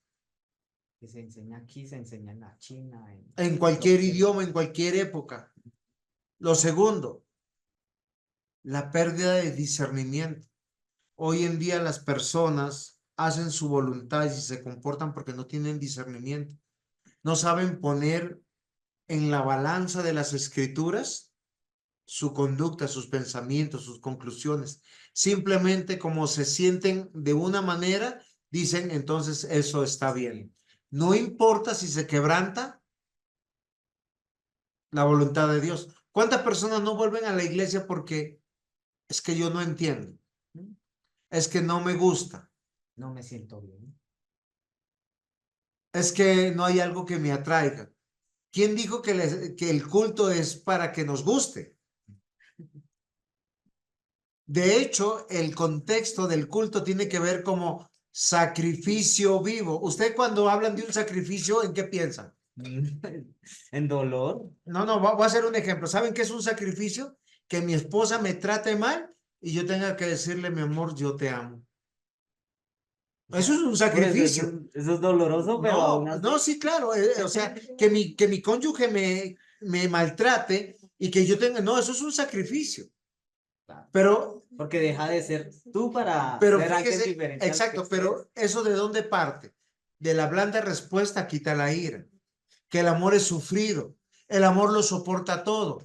Que se enseña aquí, se enseña en la China. en cualquier idioma, en cualquier época. Lo segundo, la pérdida de discernimiento. Hoy en día las personas hacen su voluntad y se comportan porque no tienen discernimiento. No saben poner en la balanza de las escrituras su conducta, sus pensamientos, sus conclusiones. Simplemente como se sienten de una manera, dicen entonces eso está bien. No importa si se quebranta la voluntad de Dios. ¿Cuántas personas no vuelven a la iglesia porque es que yo no entiendo? Es que no me gusta. No me siento bien. Es que no hay algo que me atraiga. ¿Quién dijo que el culto es para que nos guste? De hecho, el contexto del culto tiene que ver como sacrificio vivo. ¿Usted cuando hablan de un sacrificio, en qué piensa? En dolor. No, voy a hacer un ejemplo. ¿Saben qué es un sacrificio? Que mi esposa me trate mal y yo tenga que decirle, mi amor, yo te amo. Eso es un Por eso sacrificio. eso es doloroso, pero aún No, así. no, sí, claro. O sea, que mi cónyuge me maltrate y que yo tenga, no, eso es un sacrificio. Claro, Pero, porque deja de ser tú para pero ser alguien fíjese, diferente al exacto, que pero eso ¿de dónde parte? De la blanda respuesta quita la ira, que el amor es sufrido, el amor lo soporta todo.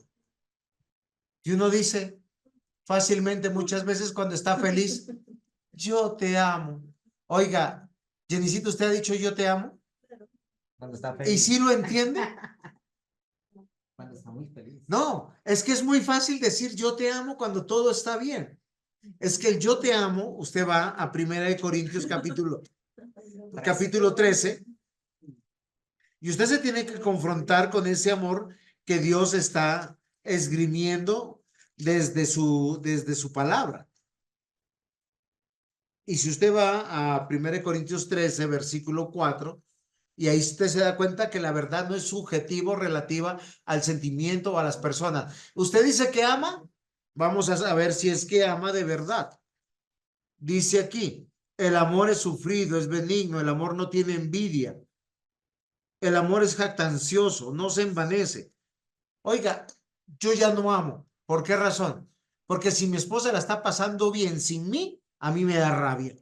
Y uno dice fácilmente muchas veces cuando está feliz, yo te amo. Oiga, Jenicito, ¿usted ha dicho yo te amo? cuando está ¿Y feliz, si lo entiende? cuando está muy feliz. No, es que es muy fácil decir yo te amo cuando todo está bien. Es que el yo te amo, usted va a 1 Corintios capítulo 13 y usted se tiene que confrontar con ese amor que Dios está esgrimiendo desde su palabra. Y si usted va a 1 Corintios 13, versículo 4, y ahí usted se da cuenta que la verdad no es subjetivo relativa al sentimiento o a las personas. Usted dice que ama, vamos a saber si es que ama de verdad. Dice aquí, el amor es sufrido, es benigno, el amor no tiene envidia, el amor es jactancioso, no se envanece. Oiga, yo ya no amo. ¿Por qué razón? Porque si mi esposa la está pasando bien sin mí, a mí me da rabia.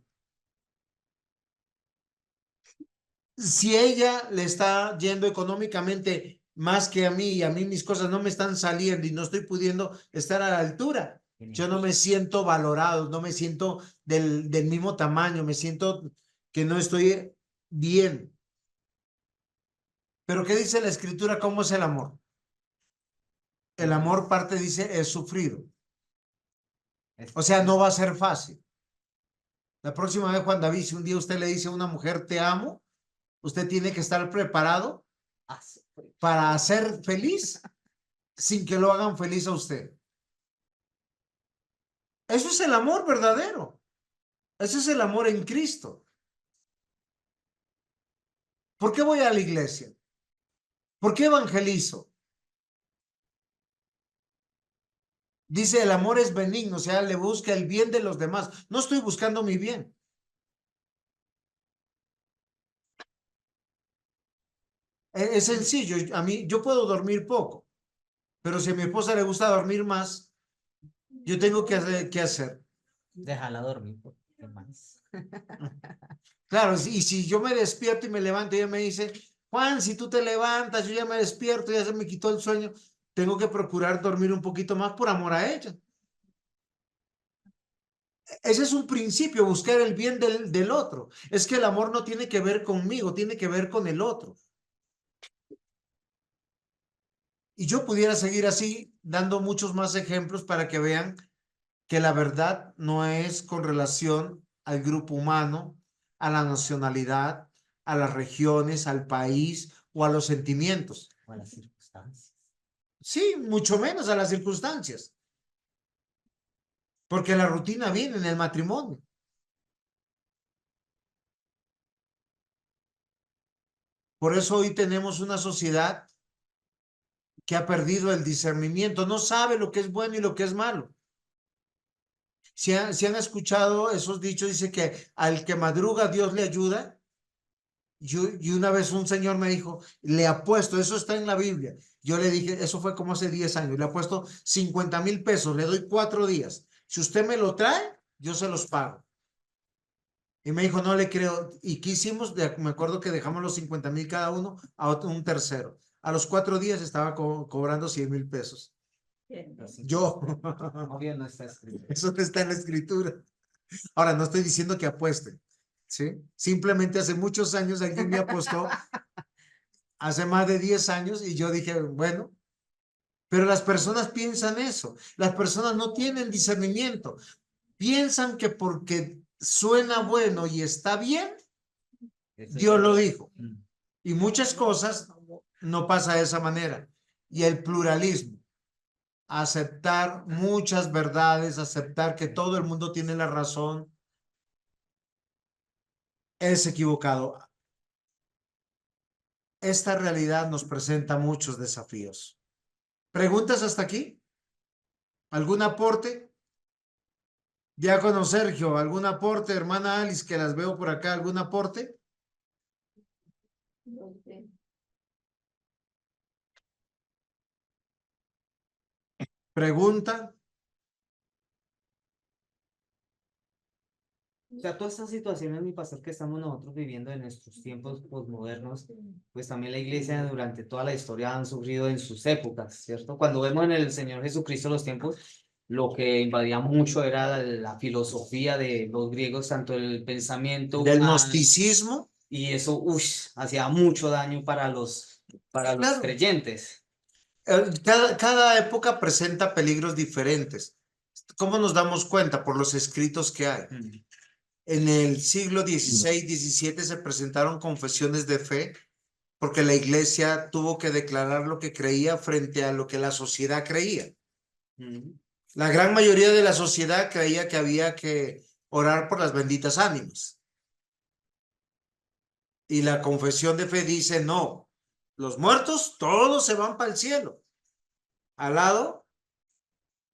Si ella le está yendo económicamente más que a mí y a mí mis cosas no me están saliendo y no estoy pudiendo estar a la altura, yo no me siento valorado, no me siento del mismo tamaño, me siento que no estoy bien. Pero ¿qué dice la escritura? ¿Cómo es el amor? El amor parte dice es sufrido. O sea, no va a ser fácil. La próxima vez, Juan David, si un día usted le dice a una mujer te amo, usted tiene que estar preparado para ser feliz sin que lo hagan feliz a usted. Eso es el amor verdadero. Ese es el amor en Cristo. ¿Por qué voy a la iglesia? ¿Por qué evangelizo? Dice, el amor es benigno, o sea, le busca el bien de los demás. No estoy buscando mi bien. Es sencillo. A mí, yo puedo dormir poco, pero si a mi esposa le gusta dormir más, yo tengo que hacer, ¿qué hacer? Déjala dormir, ¿qué más? Claro, y si yo me despierto y me levanto y ella me dice, Juan, si tú te levantas, yo ya me despierto, ya se me quitó el sueño, tengo que procurar dormir un poquito más por amor a ella. Ese es un principio, buscar el bien del otro. Es que el amor no tiene que ver conmigo, tiene que ver con el otro. Y yo pudiera seguir así, dando muchos más ejemplos para que vean que la verdad no es con relación al grupo humano, a la nacionalidad, a las regiones, al país o a los sentimientos. O a las circunstancias. Sí, mucho menos a las circunstancias. Porque la rutina viene en el matrimonio. Por eso hoy tenemos una sociedad que ha perdido el discernimiento, no sabe lo que es bueno y lo que es malo. Si han escuchado esos dichos, dice que al que madruga Dios le ayuda. Y una vez un señor me dijo, le apuesto, eso está en la Biblia. Yo le dije, eso fue como hace 10 años, le apuesto 50,000 pesos, le doy 4 días. Si usted me lo trae, yo se los pago. Y me dijo, no le creo. ¿Y qué hicimos? Me acuerdo que dejamos los 50,000 cada uno a un tercero. A los 4 días estaba cobrando 100,000 pesos. Yo. Obvio no está escrito. Eso no está en la escritura. Ahora, no estoy diciendo que apuesten, ¿sí? Simplemente hace muchos años alguien me apostó, hace más de 10 años, y yo dije, bueno, pero las personas piensan eso. Las personas no tienen discernimiento. Piensan que porque suena bueno y está bien, Dios lo dijo. Y muchas cosas no pasa de esa manera. Y el pluralismo, aceptar muchas verdades, aceptar que todo el mundo tiene la razón, es equivocado. Esta realidad nos presenta muchos desafíos. ¿Preguntas hasta aquí? ¿Algún aporte? Diácono Sergio, ¿algún aporte? Hermana Alice, que las veo por acá, ¿algún aporte? No sé. ¿Pregunta? O sea, todas estas situaciones, mi pastor, que estamos nosotros viviendo en nuestros tiempos posmodernos, pues también la iglesia durante toda la historia han sufrido en sus épocas, ¿cierto? Cuando vemos en el Señor Jesucristo los tiempos, lo que invadía mucho era la filosofía de los griegos, tanto el pensamiento ¿Del humano, gnosticismo? y eso, hacía mucho daño para los Claro. creyentes. Cada época presenta peligros diferentes. ¿Cómo nos damos cuenta? Por los escritos que hay. Mm. En el siglo XVI, XVII se presentaron confesiones de fe porque la iglesia tuvo que declarar lo que creía frente a lo que la sociedad creía. Mm. La gran mayoría de la sociedad creía que había que orar por las benditas ánimas. Y la confesión de fe dice, no, los muertos todos se van para el cielo, al lado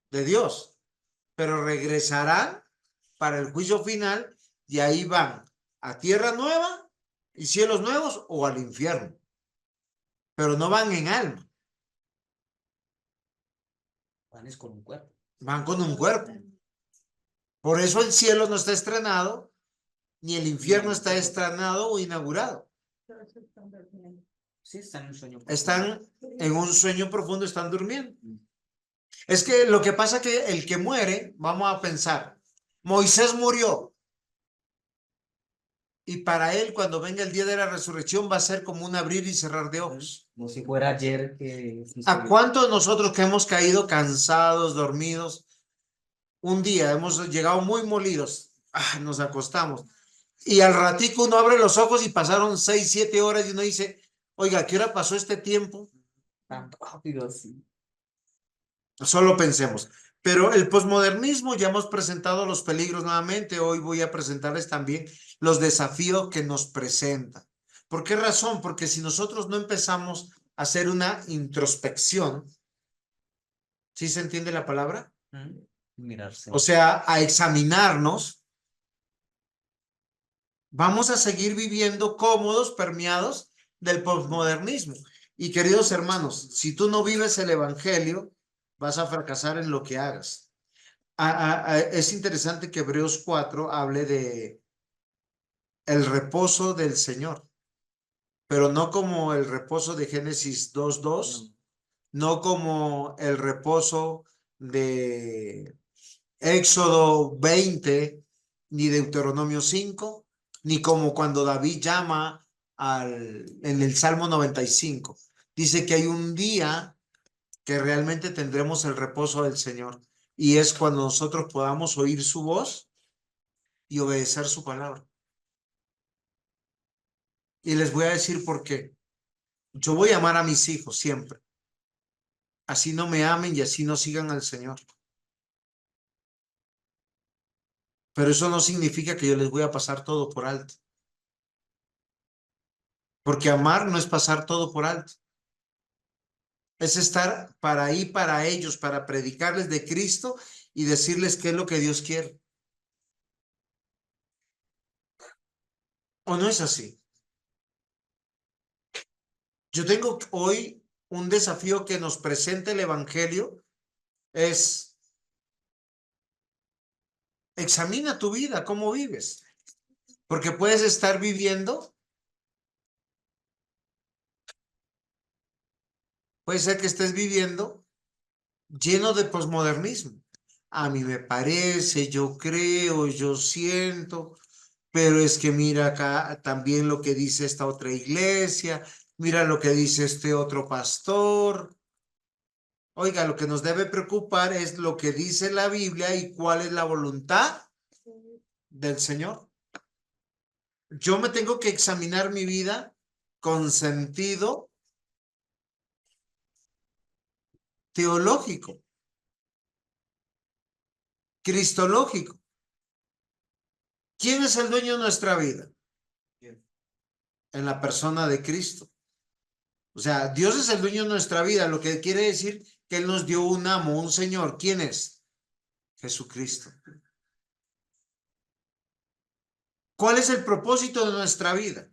de Dios, pero regresarán para el juicio final y ahí van a tierra nueva y cielos nuevos o al infierno, pero no van en alma, Van es con un cuerpo. van con un cuerpo. Por eso el cielo no está estrenado, ni el infierno está estrenado o inaugurado. Todos están durmiendo. Sí, están en un sueño profundo. Están en un sueño profundo, están durmiendo. Es que lo que pasa que el que muere, vamos a pensar, Moisés murió. Y para él, cuando venga el día de la resurrección, va a ser como un abrir y cerrar de ojos. Como si fuera ayer que ¿A sucedió. cuántos de nosotros que hemos caído cansados, dormidos, un día hemos llegado muy molidos, nos acostamos, y al ratico uno abre los ojos y pasaron 6, 7 horas y uno dice, oiga, ¿qué hora pasó este tiempo? Tan rápido así. Solo pensemos. Pero el posmodernismo, ya hemos presentado los peligros nuevamente, hoy voy a presentarles también los desafíos que nos presenta. ¿Por qué razón? Porque si nosotros no empezamos a hacer una introspección, ¿sí se entiende la palabra? Mirarse. O sea, a examinarnos, vamos a seguir viviendo cómodos, permeados del posmodernismo. Y queridos hermanos, si tú no vives el evangelio, vas a fracasar en lo que hagas. Es interesante que Hebreos 4 hable de el reposo del Señor, pero no como el reposo de Génesis 2:2, no como el reposo de Éxodo 20, ni Deuteronomio 5, ni como cuando David llama en el Salmo 95. Dice que hay un día que realmente tendremos el reposo del Señor y es cuando nosotros podamos oír su voz y obedecer su palabra. Y les voy a decir por qué. Yo voy a amar a mis hijos siempre. Así no me amen y así no sigan al Señor. Pero eso no significa que yo les voy a pasar todo por alto. Porque amar no es pasar todo por alto. Es estar para ahí, para ellos, para predicarles de Cristo y decirles qué es lo que Dios quiere. ¿O no es así? Yo tengo hoy un desafío que nos presenta el Evangelio. Es, examina tu vida, cómo vives. Porque puedes estar viviendo, puede ser que estés viviendo lleno de posmodernismo. A mí me parece, yo creo, yo siento, pero es que mira acá también lo que dice esta otra iglesia, mira lo que dice este otro pastor. Oiga, lo que nos debe preocupar es lo que dice la Biblia y cuál es la voluntad del Señor. Yo me tengo que examinar mi vida con sentido teológico, cristológico. ¿Quién es el dueño de nuestra vida? En la persona de Cristo. O sea, Dios es el dueño de nuestra vida, lo que quiere decir que Él nos dio un amo, un Señor. ¿Quién es? Jesucristo. ¿Cuál es el propósito de nuestra vida?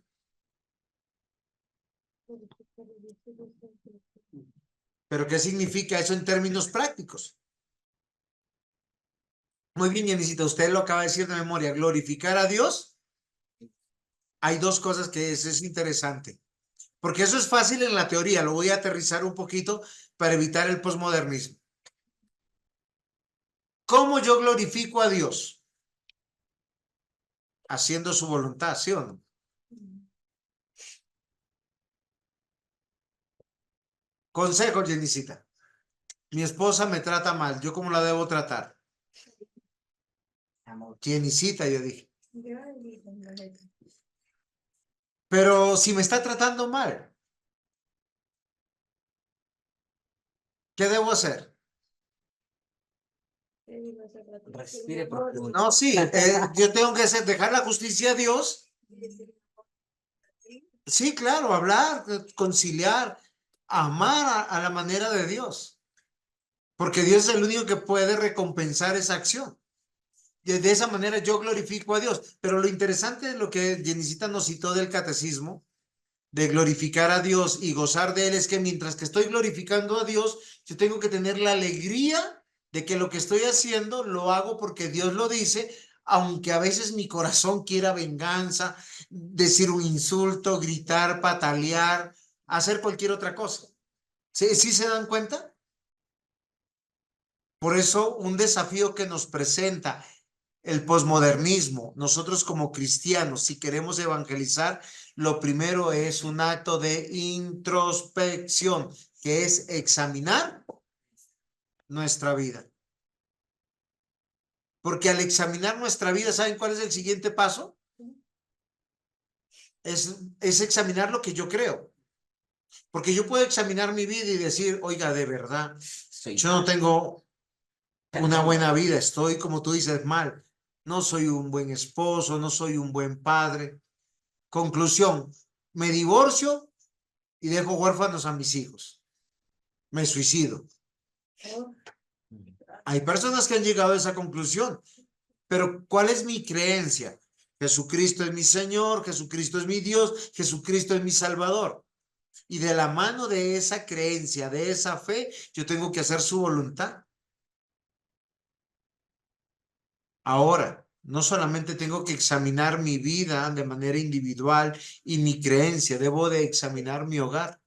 ¿Pero qué significa eso en términos prácticos? Muy bien, Yanisita, usted lo acaba de decir de memoria, glorificar a Dios. Hay dos cosas que es interesante, porque eso es fácil en la teoría, lo voy a aterrizar un poquito para evitar el posmodernismo. ¿Cómo yo glorifico a Dios? Haciendo su voluntad, ¿sí o no? Consejo, Jenicita. Mi esposa me trata mal, ¿yo cómo la debo tratar? Jenicita, yo dije. Pero si me está tratando mal, ¿qué debo hacer? Respire profundo. No, sí, yo tengo que dejar la justicia a Dios. Sí, claro, hablar, conciliar, amar a la manera de Dios. Porque Dios es el único que puede recompensar esa acción. Y de esa manera yo glorifico a Dios. Pero lo interesante de lo que Jenicita nos citó del catecismo, de glorificar a Dios y gozar de Él, es que mientras que estoy glorificando a Dios, yo tengo que tener la alegría de que lo que estoy haciendo lo hago porque Dios lo dice, aunque a veces mi corazón quiera venganza, decir un insulto, gritar, patalear, hacer cualquier otra cosa. ¿Sí se dan cuenta? Por eso un desafío que nos presenta el posmodernismo, nosotros como cristianos, si queremos evangelizar, lo primero es un acto de introspección, que es examinar nuestra vida. Porque al examinar nuestra vida, ¿saben cuál es el siguiente paso? Es examinar lo que yo creo. Porque yo puedo examinar mi vida y decir, oiga, de verdad, yo no tengo una buena vida, estoy, como tú dices, mal. No soy un buen esposo, no soy un buen padre. Conclusión, me divorcio y dejo huérfanos a mis hijos. Me suicido. Hay personas que han llegado a esa conclusión, pero ¿cuál es mi creencia? Jesucristo es mi Señor, Jesucristo es mi Dios, Jesucristo es mi Salvador. Y de la mano de esa creencia, de esa fe, yo tengo que hacer su voluntad. Ahora, no solamente tengo que examinar mi vida de manera individual y mi creencia, debo de examinar mi hogar.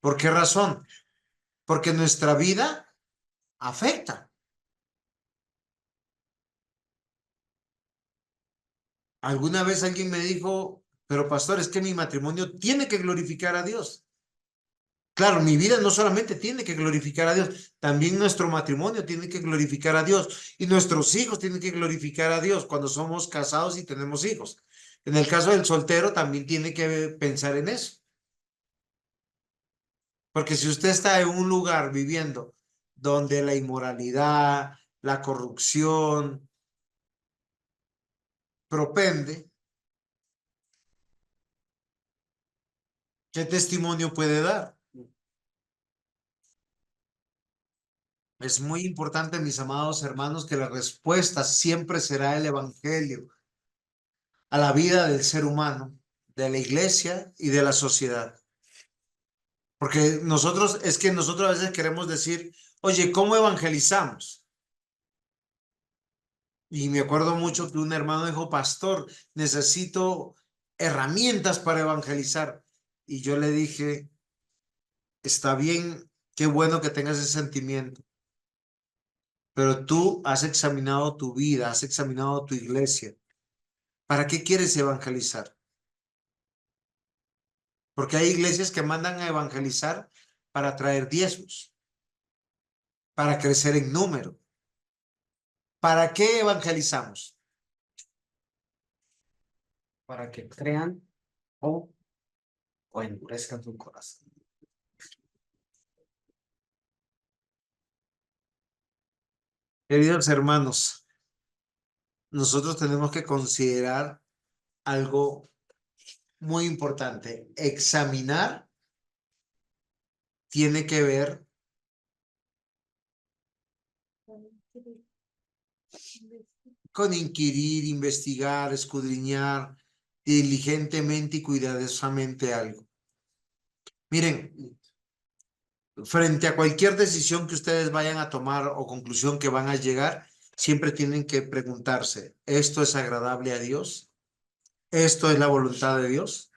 ¿Por qué razón? Porque nuestra vida afecta. Alguna vez alguien me dijo, pero pastor, es que mi matrimonio tiene que glorificar a Dios. Claro, mi vida no solamente tiene que glorificar a Dios, también nuestro matrimonio tiene que glorificar a Dios y nuestros hijos tienen que glorificar a Dios cuando somos casados y tenemos hijos. En el caso del soltero también tiene que pensar en eso. Porque si usted está en un lugar viviendo donde la inmoralidad, la corrupción propende, ¿qué testimonio puede dar? Es muy importante, mis amados hermanos, que la respuesta siempre será el evangelio a la vida del ser humano, de la iglesia y de la sociedad. Porque nosotros a veces queremos decir, oye, ¿cómo evangelizamos? Y me acuerdo mucho que un hermano dijo, pastor, necesito herramientas para evangelizar. Y yo le dije, está bien, qué bueno que tengas ese sentimiento, pero tú has examinado tu vida, has examinado tu iglesia. ¿Para qué quieres evangelizar? Porque hay iglesias que mandan a evangelizar para traer diezmos, para crecer en número. ¿Para qué evangelizamos? Para que crean o endurezcan tu corazón. Queridos hermanos, nosotros tenemos que considerar algo muy importante. Examinar tiene que ver con inquirir, investigar, escudriñar diligentemente y cuidadosamente algo. Miren, frente a cualquier decisión que ustedes vayan a tomar o conclusión que van a llegar, siempre tienen que preguntarse, ¿esto es agradable a Dios? ¿Esto es la voluntad de Dios?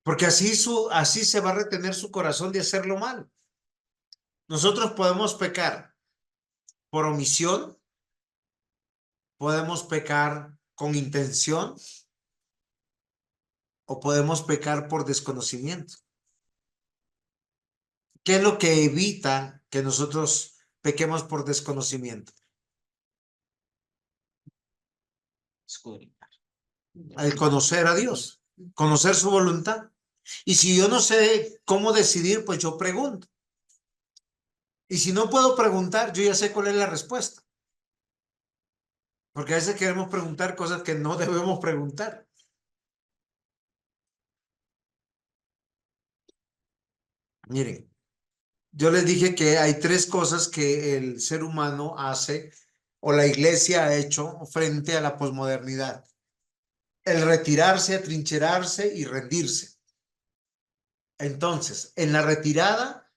Porque así se va a retener su corazón de hacerlo mal. Nosotros podemos pecar por omisión, podemos pecar con intención o podemos pecar por desconocimiento. ¿Qué es lo que evita que nosotros pequemos por desconocimiento? Escudriñar. El conocer a Dios, conocer su voluntad. Y si yo no sé cómo decidir, pues yo pregunto. Y si no puedo preguntar, yo ya sé cuál es la respuesta. Porque a veces queremos preguntar cosas que no debemos preguntar. Miren, yo les dije que hay tres cosas que el ser humano hace o la iglesia ha hecho frente a la posmodernidad. El retirarse, atrincherarse y rendirse. Entonces, en la retirada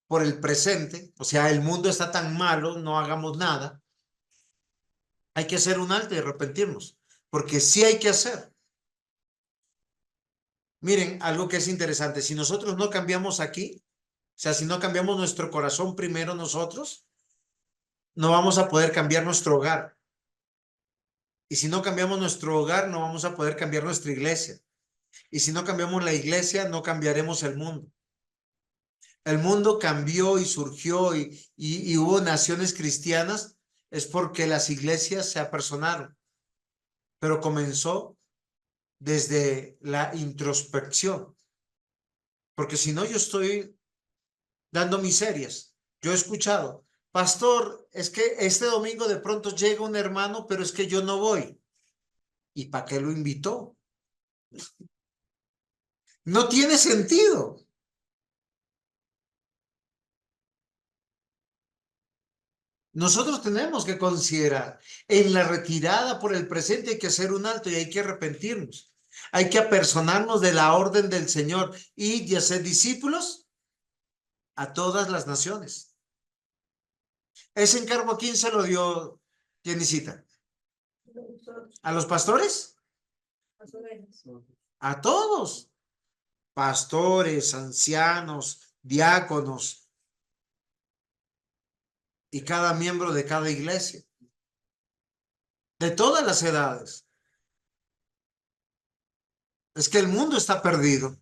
por el presente, o sea, el mundo está tan malo, no hagamos nada. Hay que hacer un alto y arrepentirnos, porque sí hay que hacer. Miren, algo que es interesante, si nosotros no cambiamos aquí, o sea, si no cambiamos nuestro corazón primero nosotros, no vamos a poder cambiar nuestro hogar. Y si no cambiamos nuestro hogar, no vamos a poder cambiar nuestra iglesia. Y si no cambiamos la iglesia, no cambiaremos el mundo. El mundo cambió y surgió y hubo naciones cristianas, es porque las iglesias se apersonaron. Pero comenzó desde la introspección. Porque si no, yo estoy dando miserias. Yo he escuchado, pastor, es que este domingo de pronto llega un hermano, pero es que yo no voy. ¿Y para qué lo invitó? No tiene sentido. Nosotros tenemos que considerar, en la retirada por el presente hay que hacer un alto y hay que arrepentirnos. Hay que apersonarnos de la orden del Señor y hacer discípulos a todas las naciones. Ese encargo, ¿a quién se lo dio Jenicita? ¿A los pastores? A todos. Pastores, ancianos, diáconos y cada miembro de cada iglesia. De todas las edades. Es que el mundo está perdido.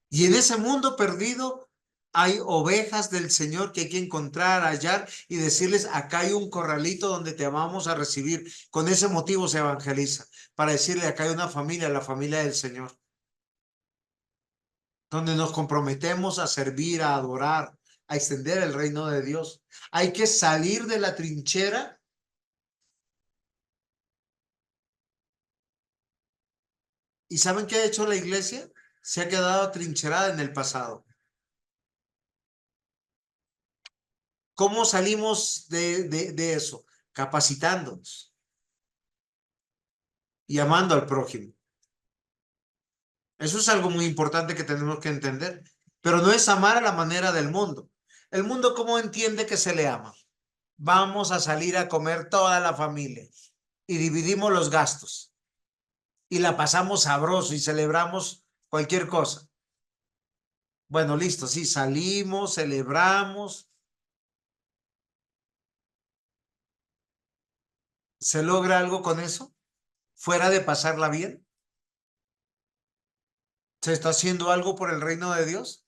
Y en ese mundo perdido hay ovejas del Señor que hay que encontrar, hallar y decirles, acá hay un corralito donde te vamos a recibir. Con ese motivo se evangeliza, para decirle, acá hay una familia, la familia del Señor, donde nos comprometemos a servir, a adorar, a extender el reino de Dios. Hay que salir de la trinchera y ¿saben qué ha hecho la iglesia? Se ha quedado atrincherada en el pasado. ¿Cómo salimos de eso? Capacitándonos y amando al prójimo. Eso es algo muy importante que tenemos que entender. Pero no es amar a la manera del mundo. El mundo, ¿cómo entiende que se le ama? Vamos a salir a comer toda la familia y dividimos los gastos y la pasamos sabroso y celebramos cualquier cosa. Bueno, listo, sí, salimos, celebramos. ¿Se logra algo con eso? ¿Fuera de pasarla bien? ¿Se está haciendo algo por el reino de Dios?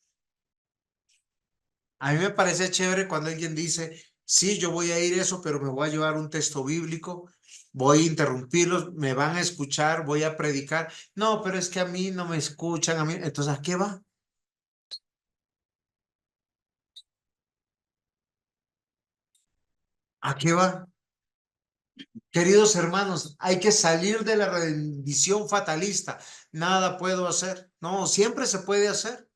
A mí me parece chévere cuando alguien dice, sí, yo voy a ir eso, pero me voy a llevar un texto bíblico, voy a interrumpirlos, me van a escuchar, voy a predicar. No, pero es que a mí no me escuchan, a mí. Entonces, ¿a qué va? ¿A qué va? Queridos hermanos, hay que salir de la rendición fatalista. Nada puedo hacer. No, siempre se puede hacer.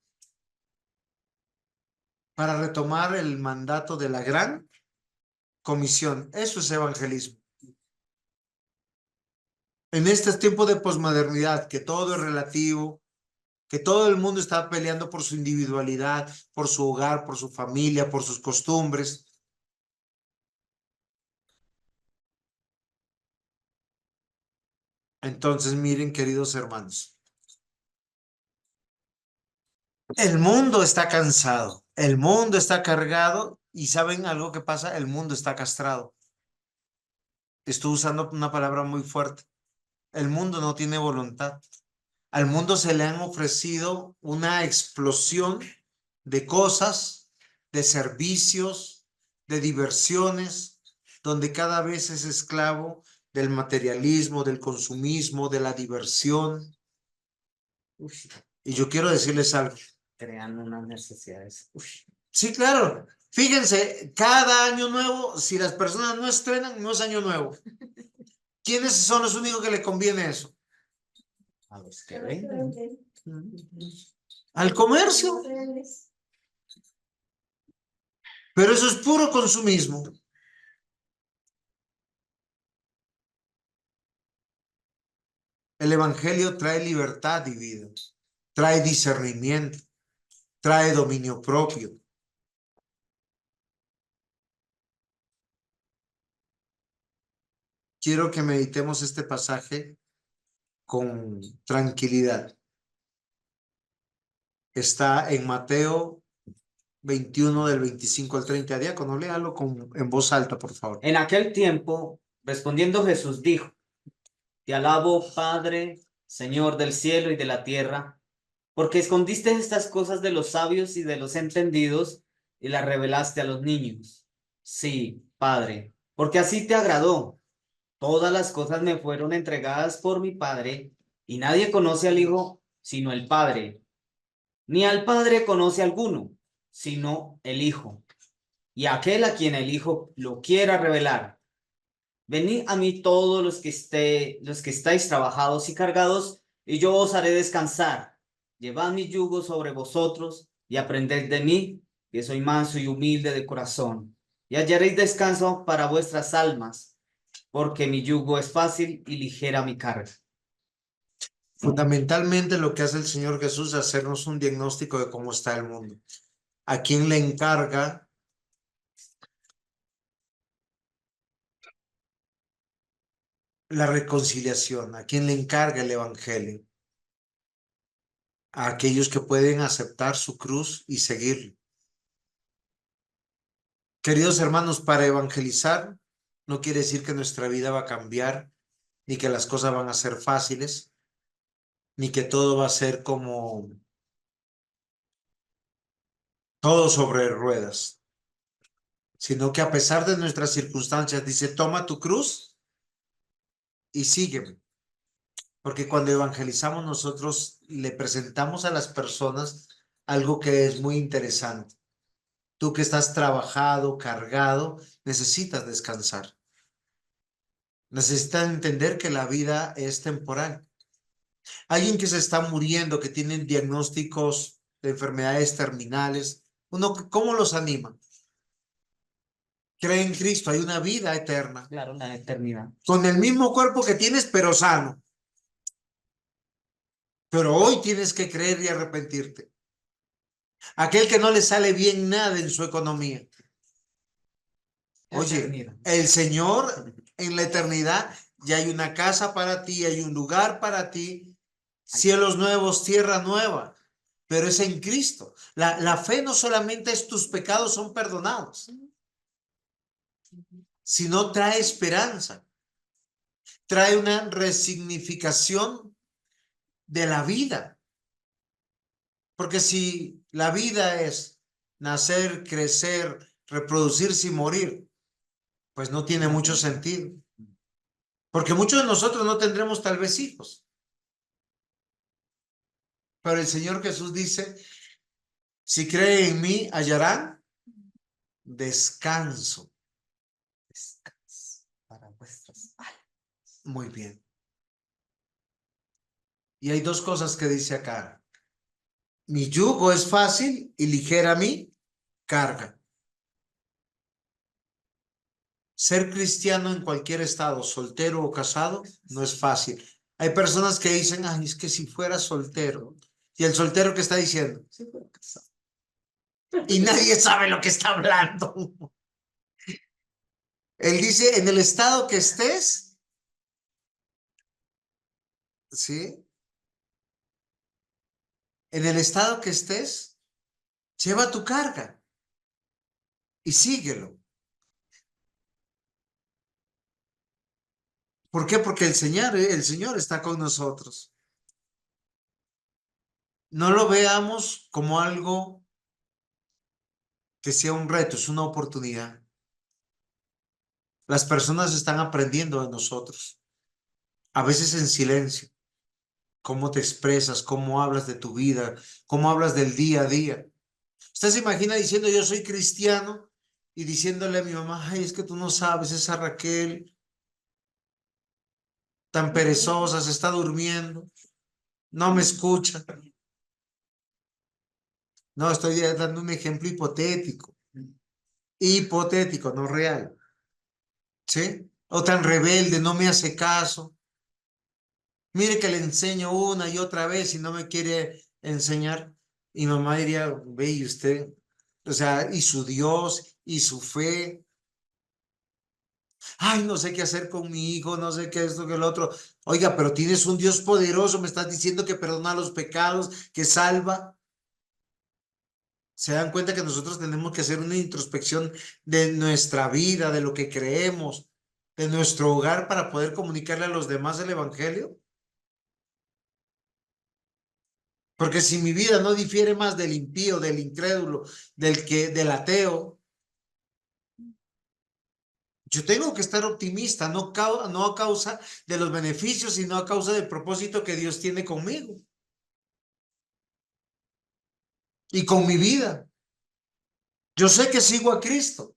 para retomar el mandato de la gran comisión. Eso es evangelismo. En este tiempo de posmodernidad, que todo es relativo, que todo el mundo está peleando por su individualidad, por su hogar, por su familia, por sus costumbres. Entonces, miren, queridos hermanos, el mundo está cansado, el mundo está cargado y ¿saben algo que pasa? El mundo está castrado. Estoy usando una palabra muy fuerte. El mundo no tiene voluntad. Al mundo se le han ofrecido una explosión de cosas, de servicios, de diversiones, donde cada vez es esclavo del materialismo, del consumismo, de la diversión. Uy, Y yo quiero decirles algo. crean unas necesidades. Uy, Sí, claro. Fíjense, cada año nuevo, si las personas no estrenan, no es año nuevo. ¿Quiénes son los únicos que le conviene eso? a los que venden. Al comercio. Pero eso es puro consumismo. El evangelio trae libertad y vida, trae discernimiento, trae dominio propio. Quiero que meditemos este pasaje con tranquilidad. Está en Mateo 21 del 25 al 30. Diácono, léalo en voz alta, por favor. En aquel tiempo, respondiendo Jesús dijo: Te alabo, Padre, Señor del cielo y de la tierra, porque escondiste estas cosas de los sabios y de los entendidos y las revelaste a los niños. Sí, Padre, porque así te agradó. Todas las cosas me fueron entregadas por mi Padre, y nadie conoce al Hijo sino el Padre, ni al Padre conoce alguno, sino el Hijo, y aquel a quien el Hijo lo quiera revelar. Venid a mí todos los que estáis trabajados y cargados, y yo os haré descansar. Llevad mi yugo sobre vosotros y aprended de mí, que soy manso y humilde de corazón, y hallaréis descanso para vuestras almas, porque mi yugo es fácil y ligera mi carga. Fundamentalmente lo que hace el Señor Jesús es hacernos un diagnóstico de cómo está el mundo. ¿A quién le encarga la reconciliación? ¿A quién le encarga el evangelio? A aquellos que pueden aceptar su cruz y seguirlo. Queridos hermanos, para evangelizar no quiere decir que nuestra vida va a cambiar, ni que las cosas van a ser fáciles, ni que todo va a ser como todo sobre ruedas, sino que a pesar de nuestras circunstancias, dice, toma tu cruz y sígueme. Porque cuando evangelizamos nosotros le presentamos a las personas algo que es muy interesante. Tú que estás trabajado, cargado, necesitas descansar. Necesitas entender que la vida es temporal. Alguien que se está muriendo, que tiene diagnósticos de enfermedades terminales, ¿cómo los anima? Cree en Cristo, hay una vida eterna. Claro, la eternidad. Con el mismo cuerpo que tienes, pero sano. Pero hoy tienes que creer y arrepentirte. Aquel que no le sale bien nada en su economía. Oye, Eternidad. el Señor en la eternidad ya hay una casa para ti, hay un lugar para ti, cielos nuevos, tierra nueva, pero es en Cristo. La fe no solamente es tus pecados son perdonados, sino trae esperanza, trae una resignificación de la vida. Porque si la vida es nacer, crecer, reproducirse y morir, pues no tiene mucho sentido. Porque muchos de nosotros no tendremos tal vez hijos. Pero el Señor Jesús dice, si creen en mí, hallarán descanso. Descanso para vuestras almas. Muy bien. Y hay dos cosas que dice acá. Mi yugo es fácil y ligera mi carga. Ser cristiano en cualquier estado, soltero o casado, no es fácil. Hay personas que dicen, ay, es que si fuera soltero. Y el soltero que está diciendo, si fuera casado. Y nadie sabe lo que está hablando. Él dice, en el estado que estés, ¿sí? En el estado que estés, lleva tu carga y síguelo. ¿Por qué? Porque el Señor está con nosotros. No lo veamos como algo que sea un reto, es una oportunidad. Las personas están aprendiendo de nosotros, a veces en silencio. Cómo te expresas, cómo hablas de tu vida, cómo hablas del día a día. Usted se imagina diciendo yo soy cristiano y diciéndole a mi mamá, ay, es que tú no sabes, esa Raquel tan perezosa, se está durmiendo, no me escucha. No, estoy dando un ejemplo hipotético. Hipotético, no real. ¿Sí? O tan rebelde, no me hace caso. Mire que le enseño una y otra vez y no me quiere enseñar. Y mamá diría, ve, y usted, o sea, y su Dios, y su fe. Ay, no sé qué hacer con mi hijo, no sé qué esto, que el otro. Oiga, pero tienes un Dios poderoso, me estás diciendo que perdona los pecados, que salva. Se dan cuenta que nosotros tenemos que hacer una introspección de nuestra vida, de lo que creemos, de nuestro hogar para poder comunicarle a los demás el evangelio. Porque si mi vida no difiere más del impío, del incrédulo, del ateo, yo tengo que estar optimista, no a causa de los beneficios, sino a causa del propósito que Dios tiene conmigo y con mi vida. Yo sé que sigo a Cristo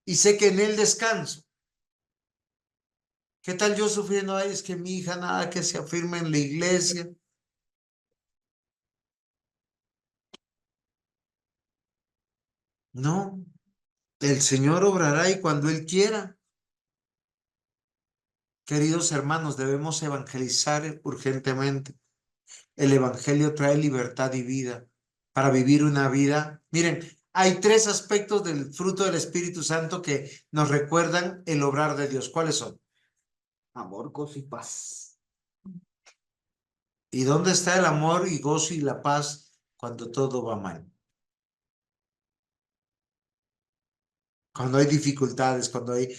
y sé que en Él descanso. ¿Qué tal yo sufriendo? Ay, es que mi hija nada que se afirme en la iglesia. No, el Señor obrará y cuando Él quiera. Queridos hermanos, debemos evangelizar urgentemente. El evangelio trae libertad y vida para vivir una vida. Miren, hay tres aspectos del fruto del Espíritu Santo que nos recuerdan el obrar de Dios. ¿Cuáles son? Amor, gozo y paz. ¿Y dónde está el amor y gozo y la paz cuando todo va mal? Cuando hay dificultades, cuando hay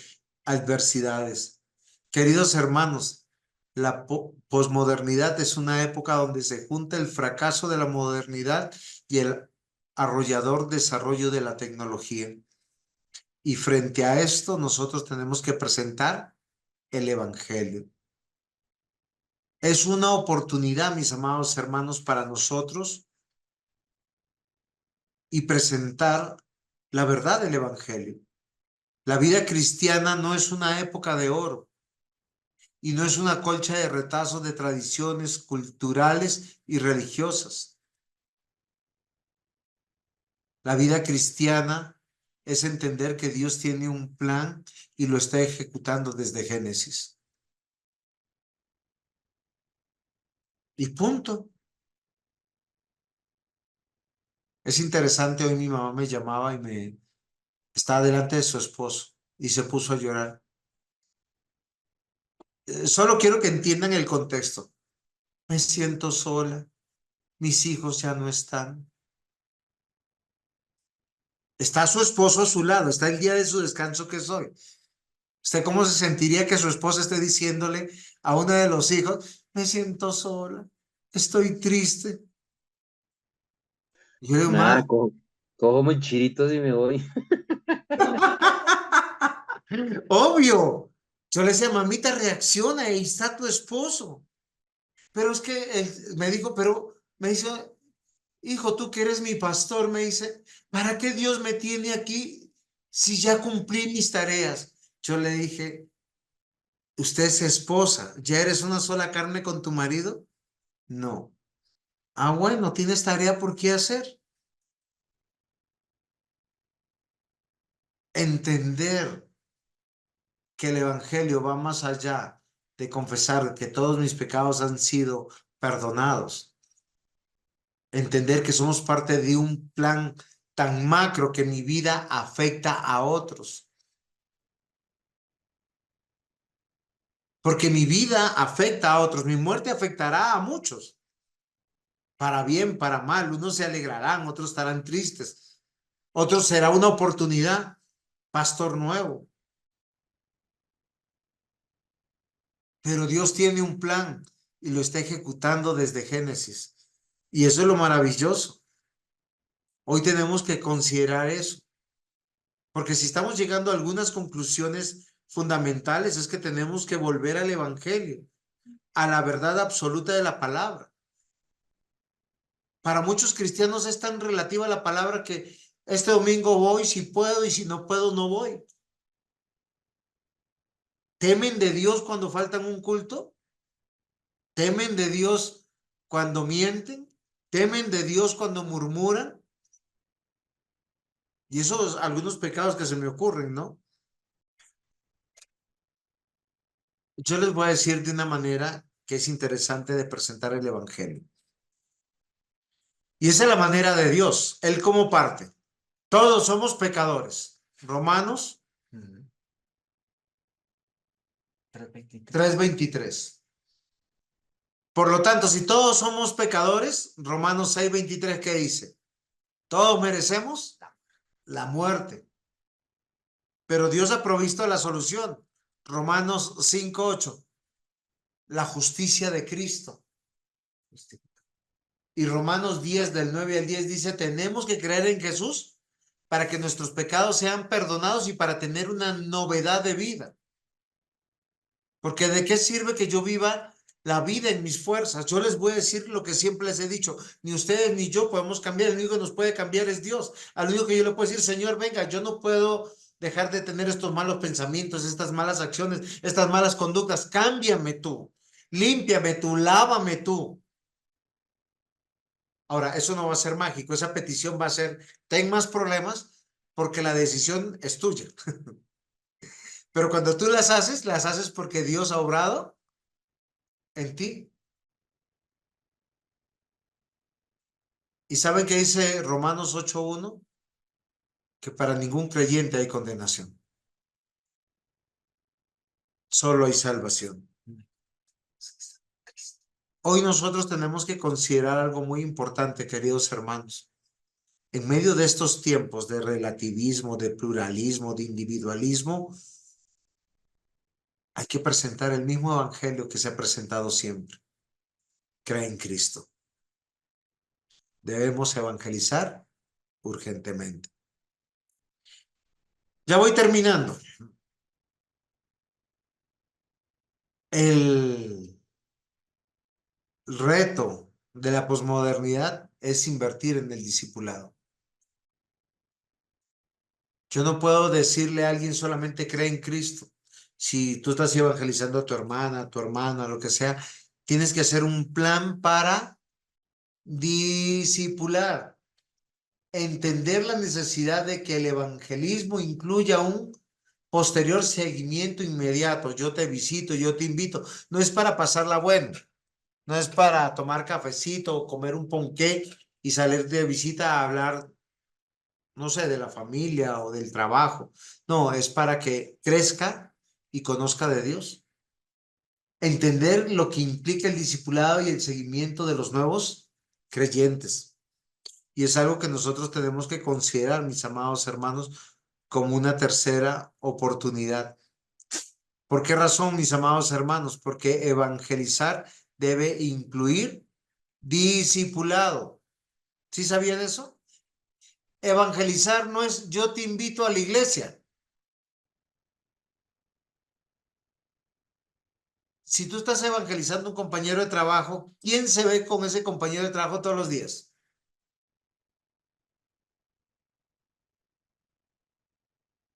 adversidades. Queridos hermanos, la posmodernidad es una época donde se junta el fracaso de la modernidad y el arrollador desarrollo de la tecnología. Y frente a esto, nosotros tenemos que presentar el Evangelio. Es una oportunidad, mis amados hermanos, para nosotros y presentar la verdad del Evangelio. La vida cristiana no es una época de oro y no es una colcha de retazos de tradiciones culturales y religiosas. La vida cristiana es entender que Dios tiene un plan y lo está ejecutando desde Génesis. Y punto. Es interesante, hoy mi mamá me llamaba y me estaba delante de su esposo y se puso a llorar. Solo quiero que entiendan el contexto. Me siento sola, mis hijos ya no están. Está su esposo a su lado, está el día de su descanso que es hoy. ¿Usted cómo se sentiría que su esposa esté diciéndole a uno de los hijos, me siento sola, estoy triste? Y yo le digo, Nada, ma, cojo mochilitos y me voy. obvio. Yo le decía, mamita, reacciona, ahí está tu esposo. Pero es que él me dijo, pero me dice, hijo, tú que eres mi pastor, me dice, ¿para qué Dios me tiene aquí si ya cumplí mis tareas? Yo le dije, usted es esposa, ¿ya eres una sola carne con tu marido? No. Ah, bueno, tienes tarea por qué hacer. entender que el evangelio va más allá de confesar que todos mis pecados han sido perdonados. Entender que somos parte de un plan tan macro que mi vida afecta a otros. Porque mi vida afecta a otros, mi muerte afectará a muchos. Para bien, para mal, unos se alegrarán, otros estarán tristes. Otros será una oportunidad, pastor nuevo. Pero Dios tiene un plan y lo está ejecutando desde Génesis. Y eso es lo maravilloso. Hoy tenemos que considerar eso. Porque si estamos llegando a algunas conclusiones fundamentales, es que tenemos que volver al Evangelio, a la verdad absoluta de la palabra. Para muchos cristianos es tan relativa la palabra que este domingo voy si puedo y si no puedo no voy. ¿Temen de Dios cuando faltan un culto? ¿Temen de Dios cuando mienten? ¿Temen de Dios cuando murmuran? Y esos algunos pecados que se me ocurren, ¿no? Yo les voy a decir de una manera que es interesante de presentar el Evangelio. Y esa es la manera de Dios. Él como parte. Todos somos pecadores. Romanos 3:23. Por lo tanto, si todos somos pecadores, Romanos 6:23, ¿qué dice? Todos merecemos la muerte. Pero Dios ha provisto la solución. Romanos 5:8. La justicia de Cristo. Y Romanos 10, del 9 al 10 dice, tenemos que creer en Jesús para que nuestros pecados sean perdonados y para tener una novedad de vida. Porque ¿de qué sirve que yo viva la vida en mis fuerzas? Yo les voy a decir lo que siempre les he dicho. Ni ustedes ni yo podemos cambiar. El único que nos puede cambiar es Dios. Al único que yo le puedo decir, Señor, venga, yo no puedo dejar de tener estos malos pensamientos, estas malas acciones, estas malas conductas. Cámbiame tú. Límpiame tú. Lávame tú. Ahora, eso no va a ser mágico. Esa petición va a ser, ten más problemas porque la decisión es tuya. Pero cuando tú las haces porque Dios ha obrado en ti. ¿Y saben qué dice Romanos 8:1? Que para ningún creyente hay condenación. Solo hay salvación. Hoy nosotros tenemos que considerar algo muy importante, queridos hermanos. En medio de estos tiempos de relativismo, de pluralismo, de individualismo, hay que presentar el mismo evangelio que se ha presentado siempre. Cree en Cristo. Debemos evangelizar urgentemente. Ya voy terminando. El reto de la posmodernidad es invertir en el discipulado. Yo no puedo decirle a alguien solamente cree en Cristo. Si tú estás evangelizando a tu hermana, a tu hermano, a lo que sea, tienes que hacer un plan para discipular. Entender la necesidad de que el evangelismo incluya un posterior seguimiento inmediato. Yo te visito, yo te invito. No es para pasarla bueno. No es para tomar cafecito o comer un ponqué y salir de visita a hablar, no sé, de la familia o del trabajo. No, es para que crezca y conozca de Dios. Entender lo que implica el discipulado y el seguimiento de los nuevos creyentes. Y es algo que nosotros tenemos que considerar, mis amados hermanos, como una tercera oportunidad. ¿Por qué razón, mis amados hermanos? Porque evangelizar debe incluir discipulado. ¿Sí sabían eso? Evangelizar no es yo te invito a la iglesia. Si tú estás evangelizando a un compañero de trabajo, ¿quién se ve con ese compañero de trabajo todos los días?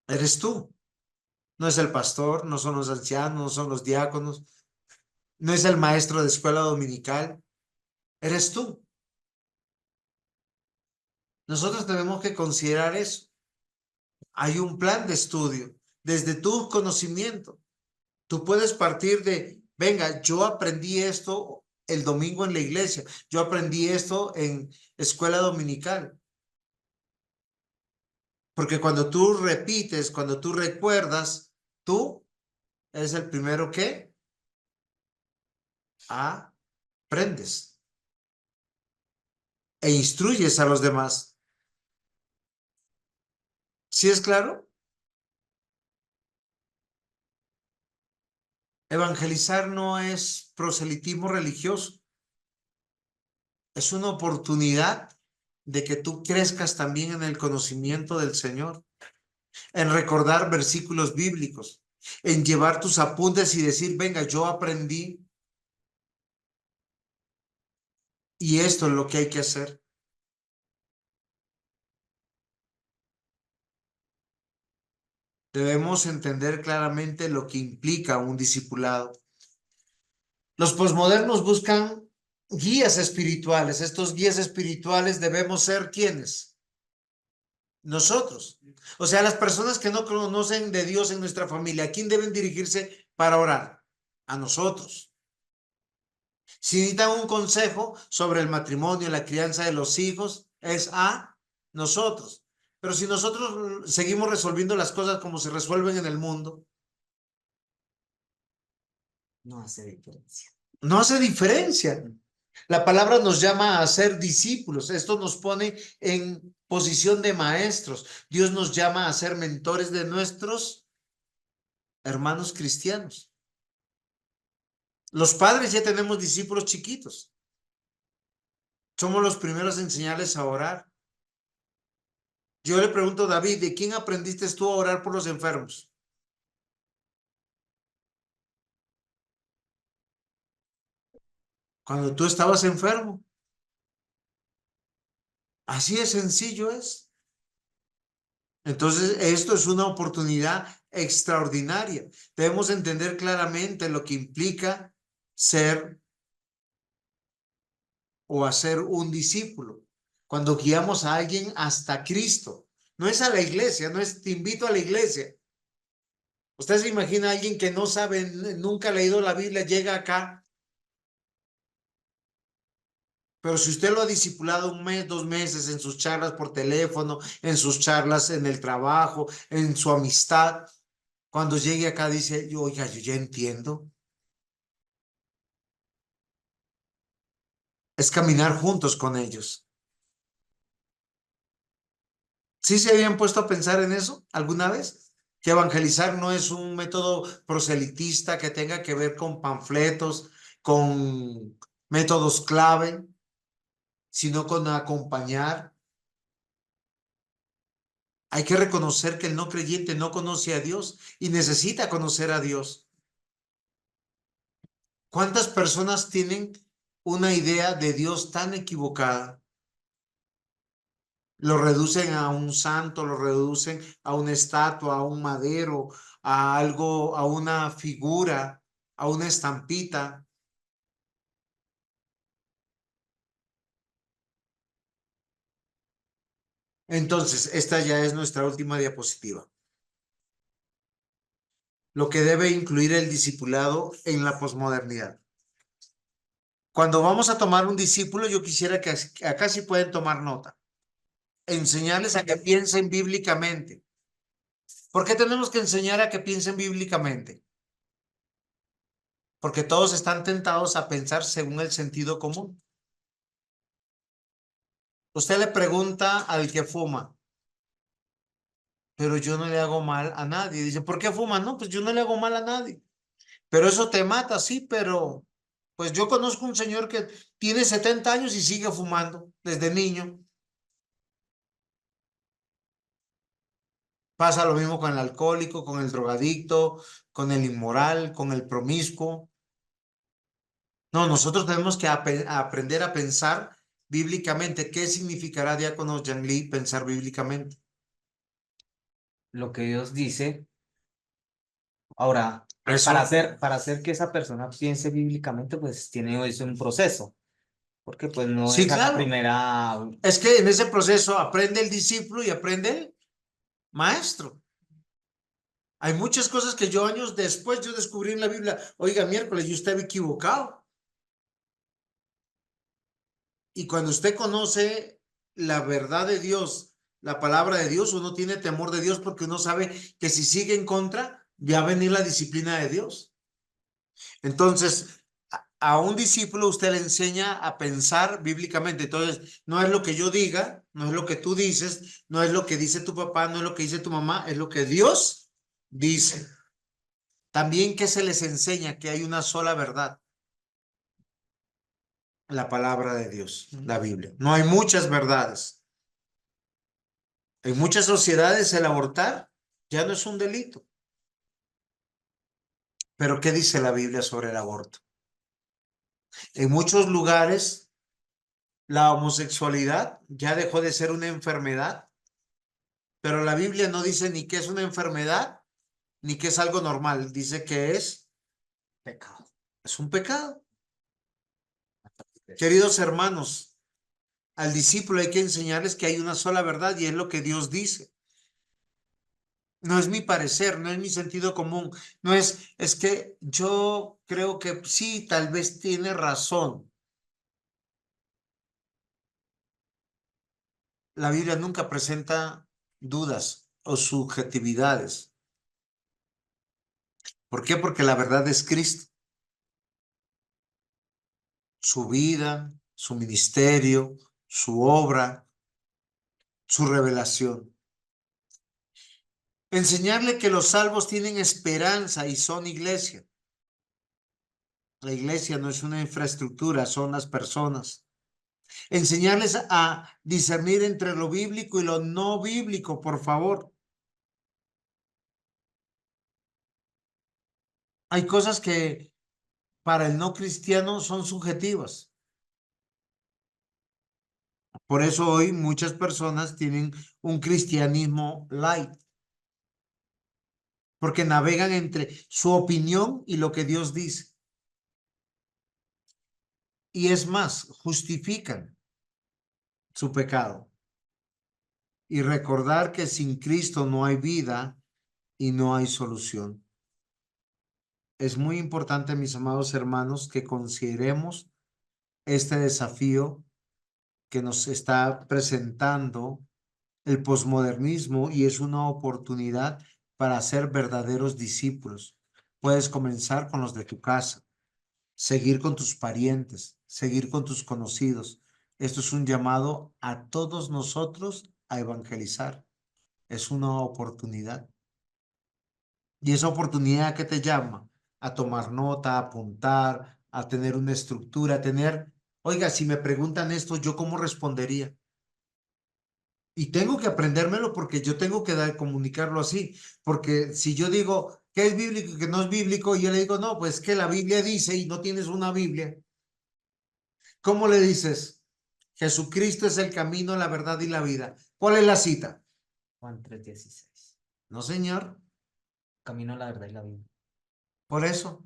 Eres tú. No es el pastor, no son los ancianos, no son los diáconos, no es el maestro de escuela dominical. Eres tú. Nosotros tenemos que considerar eso. Hay un plan de estudio desde tu conocimiento. Tú puedes partir de, venga, yo aprendí esto el domingo en la iglesia, yo aprendí esto en escuela dominical. Porque cuando tú repites, cuando tú recuerdas, tú eres el primero que aprendes e instruyes a los demás. ¿Sí es claro? Evangelizar no es proselitismo religioso. Es una oportunidad de que tú crezcas también en el conocimiento del Señor, en recordar versículos bíblicos, en llevar tus apuntes y decir, venga, yo aprendí y esto es lo que hay que hacer. Debemos entender claramente lo que implica un discipulado. Los posmodernos buscan guías espirituales. Estos guías espirituales debemos ser ¿quiénes? Nosotros. O sea, las personas que no conocen de Dios en nuestra familia, ¿a quién deben dirigirse para orar? A nosotros. Si necesitan un consejo sobre el matrimonio, la crianza de los hijos, es a nosotros. Pero si nosotros seguimos resolviendo las cosas como se resuelven en el mundo, No hace diferencia. no hace diferencia. La palabra nos llama a ser discípulos. Esto nos pone en posición de maestros. Dios nos llama a ser mentores de nuestros hermanos cristianos. Los padres ya tenemos discípulos chiquitos. Somos los primeros en enseñarles a orar. Yo le pregunto a David, ¿de quién aprendiste tú a orar por los enfermos? Cuando tú estabas enfermo. Así de sencillo es. Entonces, esto es una oportunidad extraordinaria. Debemos entender claramente lo que implica ser o hacer un discípulo. Cuando guiamos a alguien hasta Cristo. No es a la iglesia, no es te invito a la iglesia. Usted se imagina a alguien que no sabe, nunca ha leído la Biblia, llega acá. Pero si usted lo ha discipulado un mes, 2 meses en sus charlas por teléfono, en sus charlas en el trabajo, en su amistad, cuando llegue acá dice, oiga, yo ya entiendo. Es caminar juntos con ellos. ¿Sí se habían puesto a pensar en eso alguna vez? Que evangelizar no es un método proselitista que tenga que ver con panfletos, con métodos clave, sino con acompañar. Hay que reconocer que el no creyente no conoce a Dios y necesita conocer a Dios. ¿Cuántas personas tienen una idea de Dios tan equivocada? Lo reducen a un santo, lo reducen a una estatua, a un madero, a algo, a una figura, a una estampita. Entonces, esta ya es nuestra última diapositiva. Lo que debe incluir el discipulado en la posmodernidad. Cuando vamos a tomar un discípulo, yo quisiera que acá sí pueden tomar nota. Enseñarles a que piensen bíblicamente. ¿Por qué tenemos que enseñar a que piensen bíblicamente? Porque todos están tentados a pensar según el sentido común. Usted le pregunta al que fuma, pero yo no le hago mal a nadie. Dice, ¿por qué fuma? No, pues yo no le hago mal a nadie. Pero eso te mata, sí, pero pues yo conozco un señor que tiene 70 años y sigue fumando desde niño. Pasa lo mismo con el alcohólico, con el drogadicto, con el inmoral, con el promiscuo. No, nosotros tenemos que aprender a pensar bíblicamente. ¿Qué significará, diácono Jean Lee, pensar bíblicamente? Lo que Dios dice. Ahora, Eso. para hacer que esa persona piense bíblicamente, pues tiene eso un proceso. Porque pues no Sí, es a la claro. primera. Es que en ese proceso aprende el discípulo y aprende maestro. Hay muchas cosas que yo años después yo descubrí en la Biblia. Oiga, miércoles, yo estaba equivocado. Y cuando usted conoce la verdad de Dios, la palabra de Dios, uno tiene temor de Dios porque uno sabe que si sigue en contra, ya va a venir la disciplina de Dios. Entonces, a un discípulo usted le enseña a pensar bíblicamente. Entonces, no es lo que yo diga, no es lo que tú dices, no es lo que dice tu papá, no es lo que dice tu mamá, es lo que Dios dice. También que se les enseña que hay una sola verdad, la palabra de Dios, la Biblia. No hay muchas verdades. En muchas sociedades el abortar ya no es un delito. Pero ¿qué dice la Biblia sobre el aborto? En muchos lugares la homosexualidad ya dejó de ser una enfermedad, pero la Biblia no dice ni que es una enfermedad ni que es algo normal. Dice que es Pecado. es un pecado. Queridos hermanos, al discípulo hay que enseñarles que hay una sola verdad y es lo que Dios dice. No es mi parecer, no es mi sentido común, no es que yo creo que sí, tal vez tiene razón. La Biblia nunca presenta dudas o subjetividades. ¿Por qué? Porque la verdad es Cristo. Su vida, su ministerio, su obra, su revelación. Enseñarle que los salvos tienen esperanza y son iglesia. La iglesia no es una infraestructura, son las personas. Enseñarles a discernir entre lo bíblico y lo no bíblico, por favor. Hay cosas que para el no cristiano son subjetivas. Por eso hoy muchas personas tienen un cristianismo light, porque navegan entre su opinión y lo que Dios dice. Y es más, justifican su pecado. Y recordar que sin Cristo no hay vida y no hay solución. Es muy importante, mis amados hermanos, que consideremos este desafío que nos está presentando el posmodernismo y es una oportunidad para ser verdaderos discípulos. Puedes comenzar con los de tu casa, seguir con tus parientes, seguir con tus conocidos. Esto es un llamado a todos nosotros a evangelizar. Es una oportunidad. Y esa oportunidad que te llama a tomar nota, a apuntar, a tener una estructura, a tener, oiga, si me preguntan esto, ¿yo cómo respondería? Y tengo que aprendérmelo porque yo tengo que comunicarlo así. Porque si yo digo que es bíblico y que no es bíblico, y yo le digo, no, pues que la Biblia dice y no tienes una Biblia. ¿Cómo le dices? Jesucristo es el camino, la verdad y la vida. ¿Cuál es la cita? Juan 3:16. No, señor. Camino a la verdad y la vida. Por eso.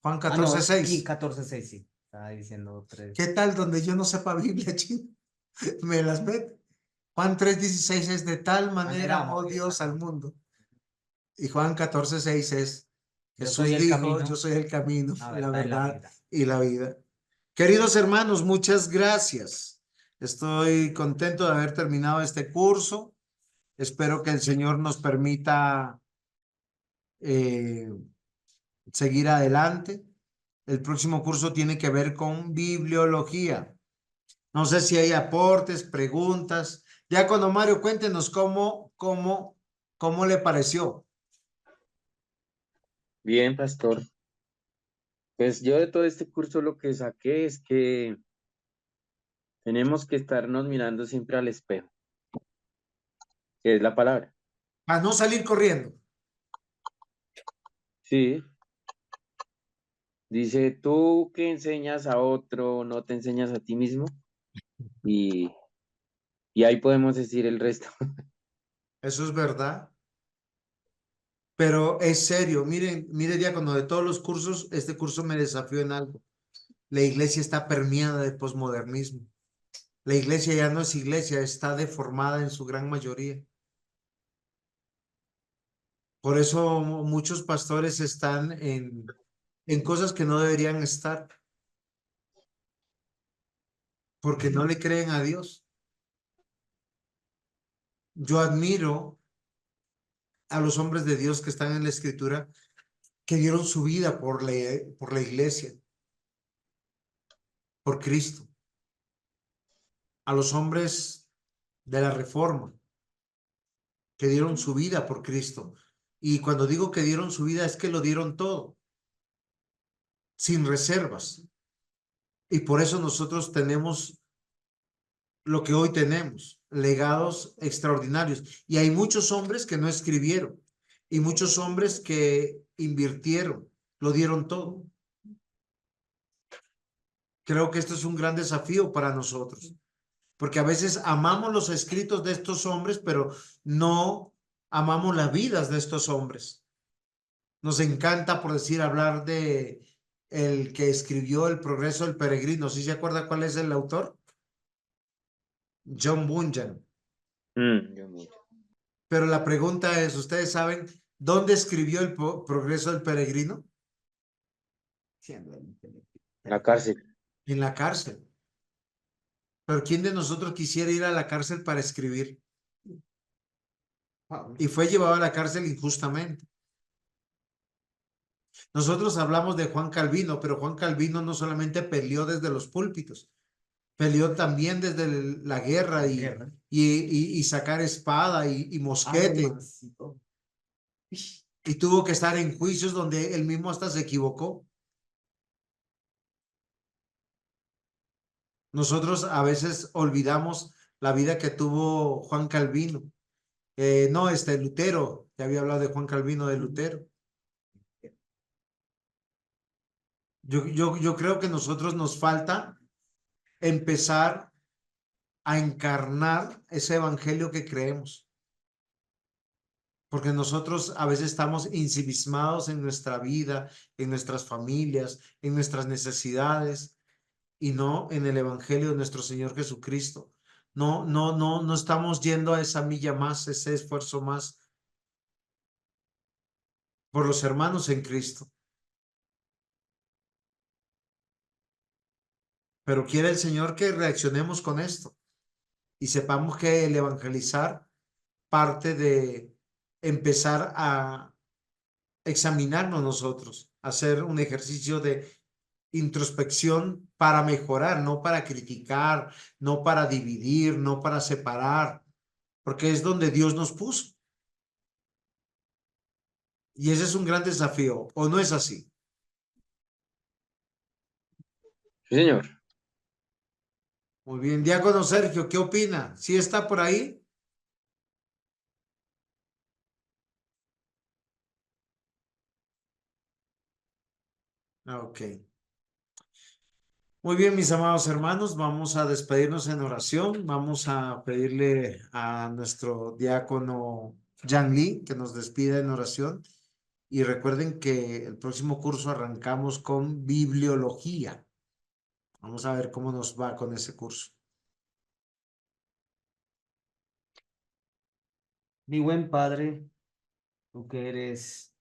Juan Ah, no, 14:6. 14:6, sí. Estaba diciendo 3. ¿Qué tal donde yo no sepa Biblia, chino? Me las meto. Juan 3:16 es de tal manera amó Dios al mundo. Y Juan 14:6 es, Yo soy Jesús el dijo, camino, yo soy el camino, la la verdad y la verdad vida. y la vida. Queridos hermanos, muchas gracias. Estoy contento de haber terminado este curso. Espero que el Señor nos permita seguir adelante. El próximo curso tiene que ver con bibliología. No sé si hay aportes, preguntas. Ya cuando Mario, cuéntenos cómo le pareció. Bien, pastor. Pues yo de todo este curso lo que saqué es que tenemos que estarnos mirando siempre al espejo, que es la palabra. A no salir corriendo. Sí, dice, tú que enseñas a otro, no te enseñas a ti mismo. Y, y ahí podemos decir el resto. Eso es verdad. Pero es serio. Miren, diácono, de todos los cursos, este curso me desafió en algo. La iglesia está permeada de posmodernismo. La iglesia ya no es iglesia, está deformada en su gran mayoría. Por eso muchos pastores están en cosas que no deberían estar, porque no le creen a Dios. Yo admiro a los hombres de Dios que están en la Escritura, que dieron su vida por la iglesia, por Cristo. A los hombres de la Reforma, que dieron su vida por Cristo. Y cuando digo que dieron su vida, es que lo dieron todo, sin reservas. Y por eso nosotros tenemos lo que hoy tenemos, legados extraordinarios. Y hay muchos hombres que no escribieron y muchos hombres que invirtieron, lo dieron todo. Creo que esto es un gran desafío para nosotros, porque a veces amamos los escritos de estos hombres, pero no amamos las vidas de estos hombres. Nos encanta, por decir, hablar de el que escribió El Progreso del Peregrino. ¿Sí se acuerda cuál es el autor? John Bunyan. Yo mucho. Pero la pregunta es, ¿ustedes saben dónde escribió El Progreso del Peregrino? La cárcel. En la cárcel. Pero ¿quién de nosotros quisiera ir a la cárcel para escribir? Y fue llevado a la cárcel injustamente. Nosotros hablamos de Juan Calvino, pero Juan Calvino no solamente peleó desde los púlpitos, peleó también desde la guerra y sacar espada y mosquete. Y tuvo que estar en juicios donde él mismo hasta se equivocó. Nosotros a veces olvidamos la vida que tuvo Juan Calvino. Lutero, ya había hablado de Juan Calvino de Lutero. Yo creo que nosotros nos falta empezar a encarnar ese evangelio que creemos. Porque nosotros a veces estamos ensimismados en nuestra vida, en nuestras familias, en nuestras necesidades y no en el evangelio de nuestro Señor Jesucristo. No estamos yendo a esa milla más, ese esfuerzo más por los hermanos en Cristo. Pero quiere el Señor que reaccionemos con esto y sepamos que el evangelizar parte de empezar a examinarnos nosotros, hacer un ejercicio de introspección para mejorar, no para criticar, no para dividir, no para separar, porque es donde Dios nos puso. Y ese es un gran desafío, ¿o no es así? Sí, señor. Muy bien, diácono Sergio, ¿qué opina? ¿Sí está por ahí? Ok. Muy bien, mis amados hermanos, vamos a despedirnos en oración. Vamos a pedirle a nuestro diácono Jan Lee que nos despida en oración. Y recuerden que el próximo curso arrancamos con bibliología. Vamos a ver cómo nos va con ese curso. Mi buen Padre, tú que eres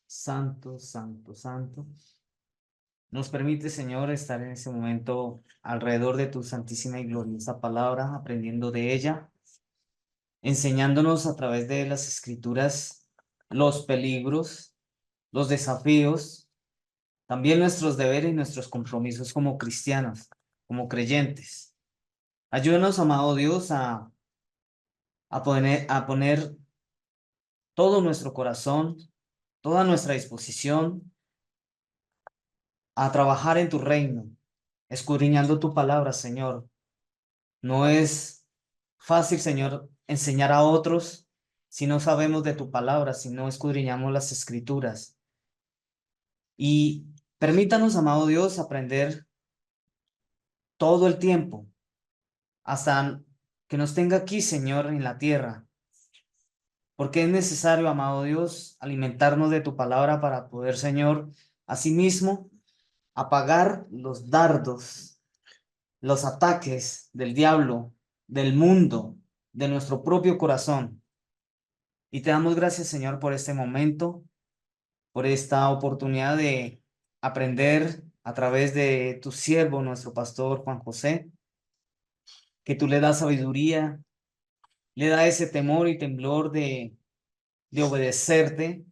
santo, santo, santo, nos permite, Señor, estar en ese momento alrededor de tu santísima y gloriosa palabra, aprendiendo de ella, enseñándonos a través de las escrituras los peligros, los desafíos, también nuestros deberes y nuestros compromisos como cristianos, como creyentes. Ayúdanos, amado Dios, a poner todo nuestro corazón, toda nuestra disposición a trabajar en tu reino, escudriñando tu palabra, Señor. No es fácil, Señor, enseñar a otros si no sabemos de tu palabra, si no escudriñamos las escrituras. Y permítanos, amado Dios, aprender todo el tiempo, hasta que nos tenga aquí, Señor, en la tierra. Porque es necesario, amado Dios, alimentarnos de tu palabra para poder, Señor, asimismo, apagar los dardos, los ataques del diablo, del mundo, de nuestro propio corazón. Y te damos gracias, Señor, por este momento, por esta oportunidad de aprender a través de tu siervo, nuestro pastor Juan José, que tú le das sabiduría, le da ese temor y temblor de obedecerte,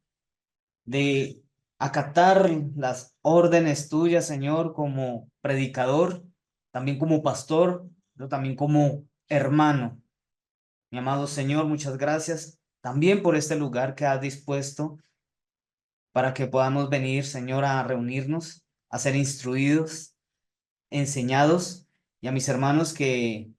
de acatar las órdenes tuyas, Señor, como predicador, también como pastor, pero también como hermano. Mi amado Señor, muchas gracias también por este lugar que has dispuesto para que podamos venir, Señor, a reunirnos, a ser instruidos, enseñados, y a mis hermanos que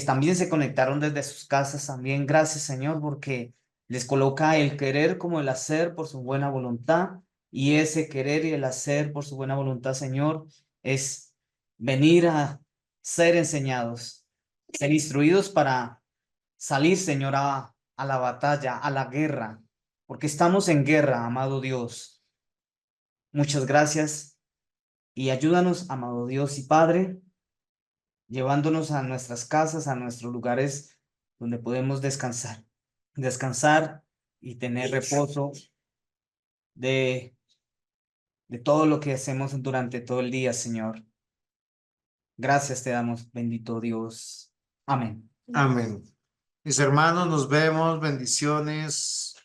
también se conectaron desde sus casas, también gracias, Señor, porque les coloca el querer como el hacer por su buena voluntad, y ese querer y el hacer por su buena voluntad, Señor, es venir a ser enseñados, ser instruidos para salir, Señor, a la batalla, a la guerra, porque estamos en guerra, amado Dios. Muchas gracias y ayúdanos, amado Dios y Padre, llevándonos a nuestras casas, a nuestros lugares donde podemos descansar y tener reposo de, de todo lo que hacemos durante todo el día, Señor. Gracias te damos, bendito Dios. Amén. Amén. Mis hermanos, nos vemos. Bendiciones.